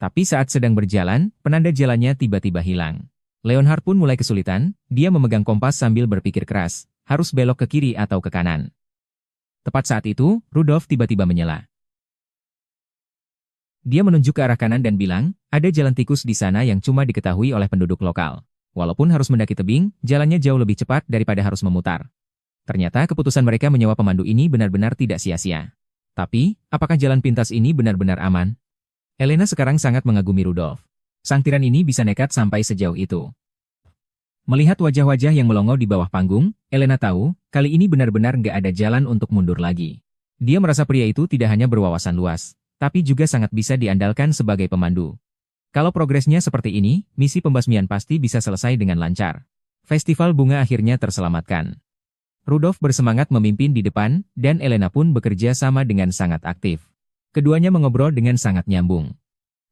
Tapi saat sedang berjalan, penanda jalannya tiba-tiba hilang. Leonhard pun mulai kesulitan, dia memegang kompas sambil berpikir keras, harus belok ke kiri atau ke kanan. Tepat saat itu, Rudolf tiba-tiba menyela. Dia menunjuk ke arah kanan dan bilang, ada jalan tikus di sana yang cuma diketahui oleh penduduk lokal. Walaupun harus mendaki tebing, jalannya jauh lebih cepat daripada harus memutar. Ternyata keputusan mereka menyewa pemandu ini benar-benar tidak sia-sia. Tapi, apakah jalan pintas ini benar-benar aman? Elena sekarang sangat mengagumi Rudolf. Sang tiran ini bisa nekat sampai sejauh itu. Melihat wajah-wajah yang melongo di bawah panggung, Elena tahu, kali ini benar-benar nggak ada jalan untuk mundur lagi. Dia merasa pria itu tidak hanya berwawasan luas, tapi juga sangat bisa diandalkan sebagai pemandu. Kalau progresnya seperti ini, misi pembasmian pasti bisa selesai dengan lancar. Festival bunga akhirnya terselamatkan. Rudolf bersemangat memimpin di depan, dan Elena pun bekerja sama dengan sangat aktif. Keduanya mengobrol dengan sangat nyambung.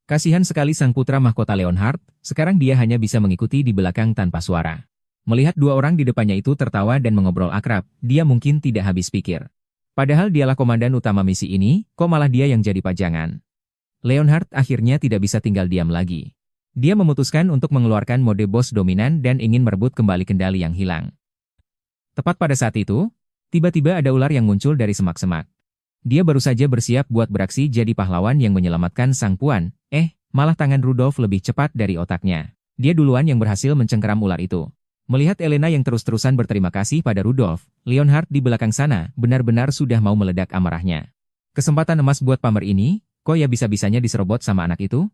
Kasihan sekali sang putra mahkota Leonhard, sekarang dia hanya bisa mengikuti di belakang tanpa suara. Melihat dua orang di depannya itu tertawa dan mengobrol akrab, dia mungkin tidak habis pikir. Padahal dialah komandan utama misi ini, kok malah dia yang jadi pajangan. Leonhard akhirnya tidak bisa tinggal diam lagi. Dia memutuskan untuk mengeluarkan mode bos dominan dan ingin merebut kembali kendali yang hilang. Tepat pada saat itu, tiba-tiba ada ular yang muncul dari semak-semak. Dia baru saja bersiap buat beraksi jadi pahlawan yang menyelamatkan sang puan, malah tangan Rudolf lebih cepat dari otaknya. Dia duluan yang berhasil mencengkeram ular itu. Melihat Elena yang terus-terusan berterima kasih pada Rudolf, Leonhard di belakang sana benar-benar sudah mau meledak amarahnya. Kesempatan emas buat pamer ini, kok ya bisa-bisanya diserobot sama anak itu?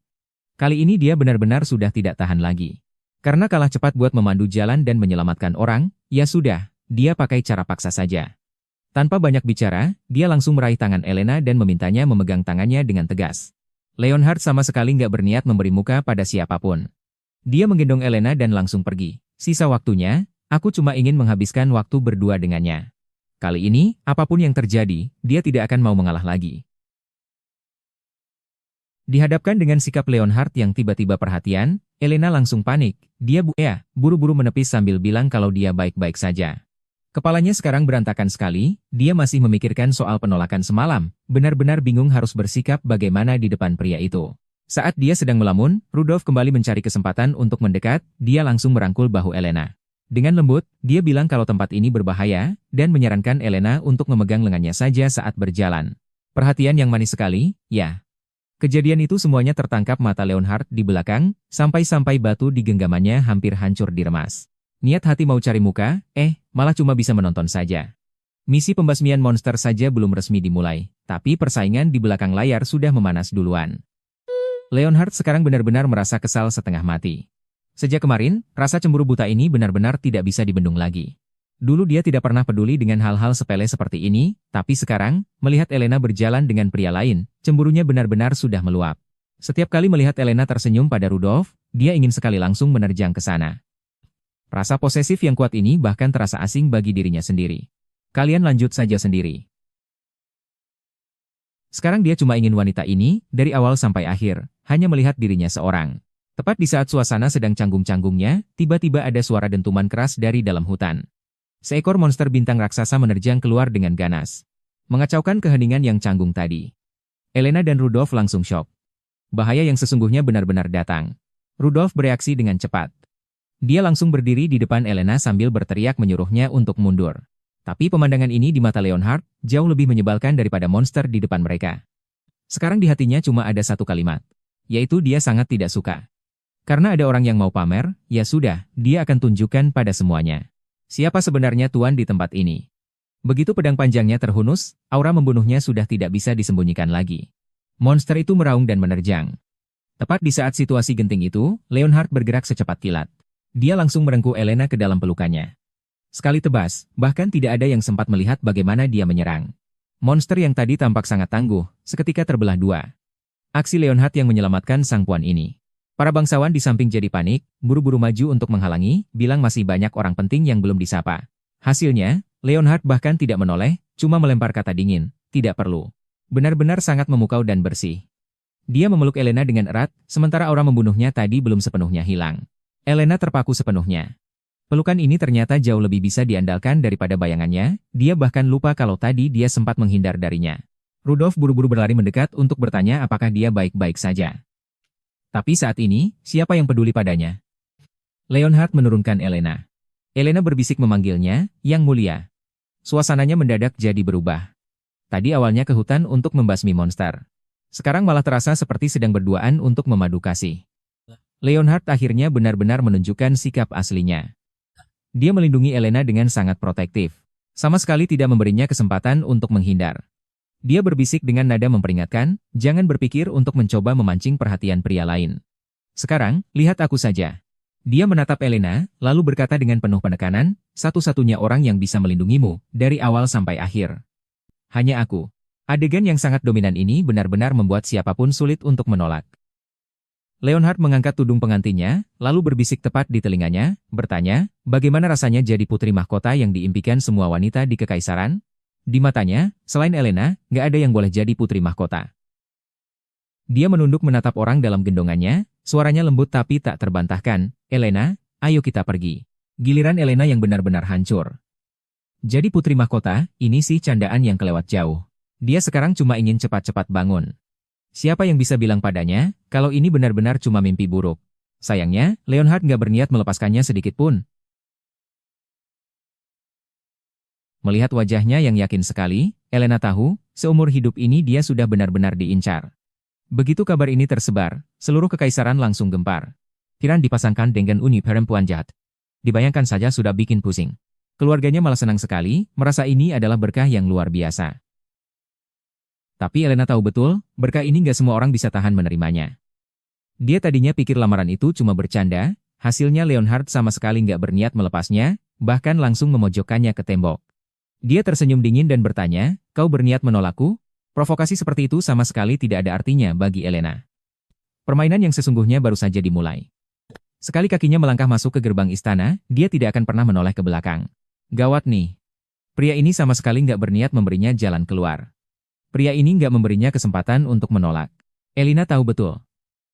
Kali ini dia benar-benar sudah tidak tahan lagi. Karena kalah cepat buat memandu jalan dan menyelamatkan orang, ya sudah, dia pakai cara paksa saja. Tanpa banyak bicara, dia langsung meraih tangan Elena dan memintanya memegang tangannya dengan tegas. Leonhard sama sekali nggak berniat memberi muka pada siapapun. Dia menggendong Elena dan langsung pergi. Sisa waktunya, aku cuma ingin menghabiskan waktu berdua dengannya. Kali ini, apapun yang terjadi, dia tidak akan mau mengalah lagi. Dihadapkan dengan sikap Leonhard yang tiba-tiba perhatian, Elena langsung panik. Dia buru-buru menepis sambil bilang kalau dia baik-baik saja. Kepalanya sekarang berantakan sekali, dia masih memikirkan soal penolakan semalam, benar-benar bingung harus bersikap bagaimana di depan pria itu. Saat dia sedang melamun, Rudolf kembali mencari kesempatan untuk mendekat, dia langsung merangkul bahu Elena. Dengan lembut, dia bilang kalau tempat ini berbahaya, dan menyarankan Elena untuk memegang lengannya saja saat berjalan. Perhatian yang manis sekali, ya. Kejadian itu semuanya tertangkap mata Leonhard di belakang, sampai-sampai batu di genggamannya hampir hancur diremas. Niat hati mau cari muka, malah cuma bisa menonton saja. Misi pembasmian monster saja belum resmi dimulai, tapi persaingan di belakang layar sudah memanas duluan. Leonhard sekarang benar-benar merasa kesal setengah mati. Sejak kemarin, rasa cemburu buta ini benar-benar tidak bisa dibendung lagi. Dulu dia tidak pernah peduli dengan hal-hal sepele seperti ini, tapi sekarang, melihat Elena berjalan dengan pria lain, cemburunya benar-benar sudah meluap. Setiap kali melihat Elena tersenyum pada Rudolf, dia ingin sekali langsung menerjang ke sana. Rasa posesif yang kuat ini bahkan terasa asing bagi dirinya sendiri. Kalian lanjut saja sendiri. Sekarang dia cuma ingin wanita ini, dari awal sampai akhir, hanya melihat dirinya seorang. Tepat di saat suasana sedang canggung-canggungnya, tiba-tiba ada suara dentuman keras dari dalam hutan. Seekor monster bintang raksasa menerjang keluar dengan ganas, mengacaukan keheningan yang canggung tadi. Elena dan Rudolf langsung syok. Bahaya yang sesungguhnya benar-benar datang. Rudolf bereaksi dengan cepat. Dia langsung berdiri di depan Elena sambil berteriak menyuruhnya untuk mundur. Tapi pemandangan ini di mata Leonhard jauh lebih menyebalkan daripada monster di depan mereka. Sekarang di hatinya cuma ada satu kalimat, yaitu dia sangat tidak suka. Karena ada orang yang mau pamer, ya sudah, dia akan tunjukkan pada semuanya. Siapa sebenarnya tuan di tempat ini? Begitu pedang panjangnya terhunus, aura membunuhnya sudah tidak bisa disembunyikan lagi. Monster itu meraung dan menerjang. Tepat di saat situasi genting itu, Leonhard bergerak secepat kilat. Dia langsung merengkuh Elena ke dalam pelukannya. Sekali tebas, bahkan tidak ada yang sempat melihat bagaimana dia menyerang. Monster yang tadi tampak sangat tangguh, seketika terbelah dua. Aksi Leonhard yang menyelamatkan sang puan ini. Para bangsawan di samping jadi panik, buru-buru maju untuk menghalangi, bilang masih banyak orang penting yang belum disapa. Hasilnya, Leonhard bahkan tidak menoleh, cuma melempar kata dingin, tidak perlu. Benar-benar sangat memukau dan bersih. Dia memeluk Elena dengan erat, sementara aura membunuhnya tadi belum sepenuhnya hilang. Elena terpaku sepenuhnya. Pelukan ini ternyata jauh lebih bisa diandalkan daripada bayangannya, dia bahkan lupa kalau tadi dia sempat menghindar darinya. Rudolf buru-buru berlari mendekat untuk bertanya apakah dia baik-baik saja. Tapi saat ini, siapa yang peduli padanya? Leonhard menurunkan Elena. Elena berbisik memanggilnya, "Yang mulia." Suasananya mendadak jadi berubah. Tadi awalnya ke hutan untuk membasmi monster. Sekarang malah terasa seperti sedang berduaan untuk memadu kasih. Leonhard akhirnya benar-benar menunjukkan sikap aslinya. Dia melindungi Elena dengan sangat protektif. Sama sekali tidak memberinya kesempatan untuk menghindar. Dia berbisik dengan nada memperingatkan, jangan berpikir untuk mencoba memancing perhatian pria lain. Sekarang, lihat aku saja. Dia menatap Elena, lalu berkata dengan penuh penekanan, satu-satunya orang yang bisa melindungimu, dari awal sampai akhir. Hanya aku. Adegan yang sangat dominan ini benar-benar membuat siapapun sulit untuk menolak. Leonhard mengangkat tudung pengantinnya, lalu berbisik tepat di telinganya, bertanya, bagaimana rasanya jadi putri mahkota yang diimpikan semua wanita di kekaisaran? Di matanya, selain Elena, nggak ada yang boleh jadi putri mahkota. Dia menunduk menatap orang dalam gendongannya, suaranya lembut tapi tak terbantahkan, Elena, ayo kita pergi. Giliran Elena yang benar-benar hancur. Jadi putri mahkota, ini sih candaan yang kelewat jauh. Dia sekarang cuma ingin cepat-cepat bangun. Siapa yang bisa bilang padanya, kalau ini benar-benar cuma mimpi buruk? Sayangnya, Leonhard nggak berniat melepaskannya sedikit pun. Melihat wajahnya yang yakin sekali, Elena tahu, seumur hidup ini dia sudah benar-benar diincar. Begitu kabar ini tersebar, seluruh kekaisaran langsung gempar. Kiran dipasangkan dengan Uni perempuan jahat. Dibayangkan saja sudah bikin pusing. Keluarganya malah senang sekali, merasa ini adalah berkah yang luar biasa. Tapi Elena tahu betul, berkah ini nggak semua orang bisa tahan menerimanya. Dia tadinya pikir lamaran itu cuma bercanda, hasilnya Leonhard sama sekali nggak berniat melepasnya, bahkan langsung memojokkannya ke tembok. Dia tersenyum dingin dan bertanya, kau berniat menolakku? Provokasi seperti itu sama sekali tidak ada artinya bagi Elena. Permainan yang sesungguhnya baru saja dimulai. Sekali kakinya melangkah masuk ke gerbang istana, dia tidak akan pernah menoleh ke belakang. Gawat nih. Pria ini sama sekali nggak berniat memberinya jalan keluar. Pria ini nggak memberinya kesempatan untuk menolak. Elena tahu betul.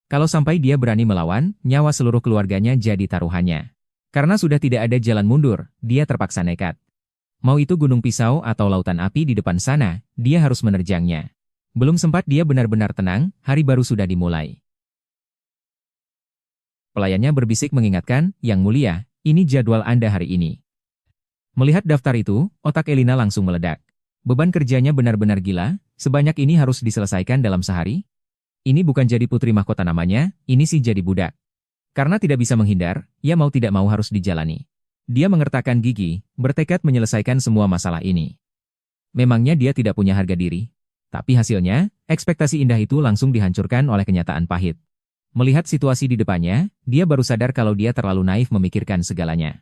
Kalau sampai dia berani melawan, nyawa seluruh keluarganya jadi taruhannya. Karena sudah tidak ada jalan mundur, dia terpaksa nekat. Mau itu gunung pisau atau lautan api di depan sana, dia harus menerjangnya. Belum sempat dia benar-benar tenang, hari baru sudah dimulai. Pelayannya berbisik mengingatkan, "Yang mulia, ini jadwal Anda hari ini." Melihat daftar itu, otak Elina langsung meledak. Beban kerjanya benar-benar gila, sebanyak ini harus diselesaikan dalam sehari? Ini bukan jadi putri mahkota namanya, ini sih jadi budak. Karena tidak bisa menghindar, ia mau tidak mau harus dijalani. Dia mengertakkan gigi, bertekad menyelesaikan semua masalah ini. Memangnya dia tidak punya harga diri? Tapi hasilnya, ekspektasi indah itu langsung dihancurkan oleh kenyataan pahit. Melihat situasi di depannya, dia baru sadar kalau dia terlalu naif memikirkan segalanya.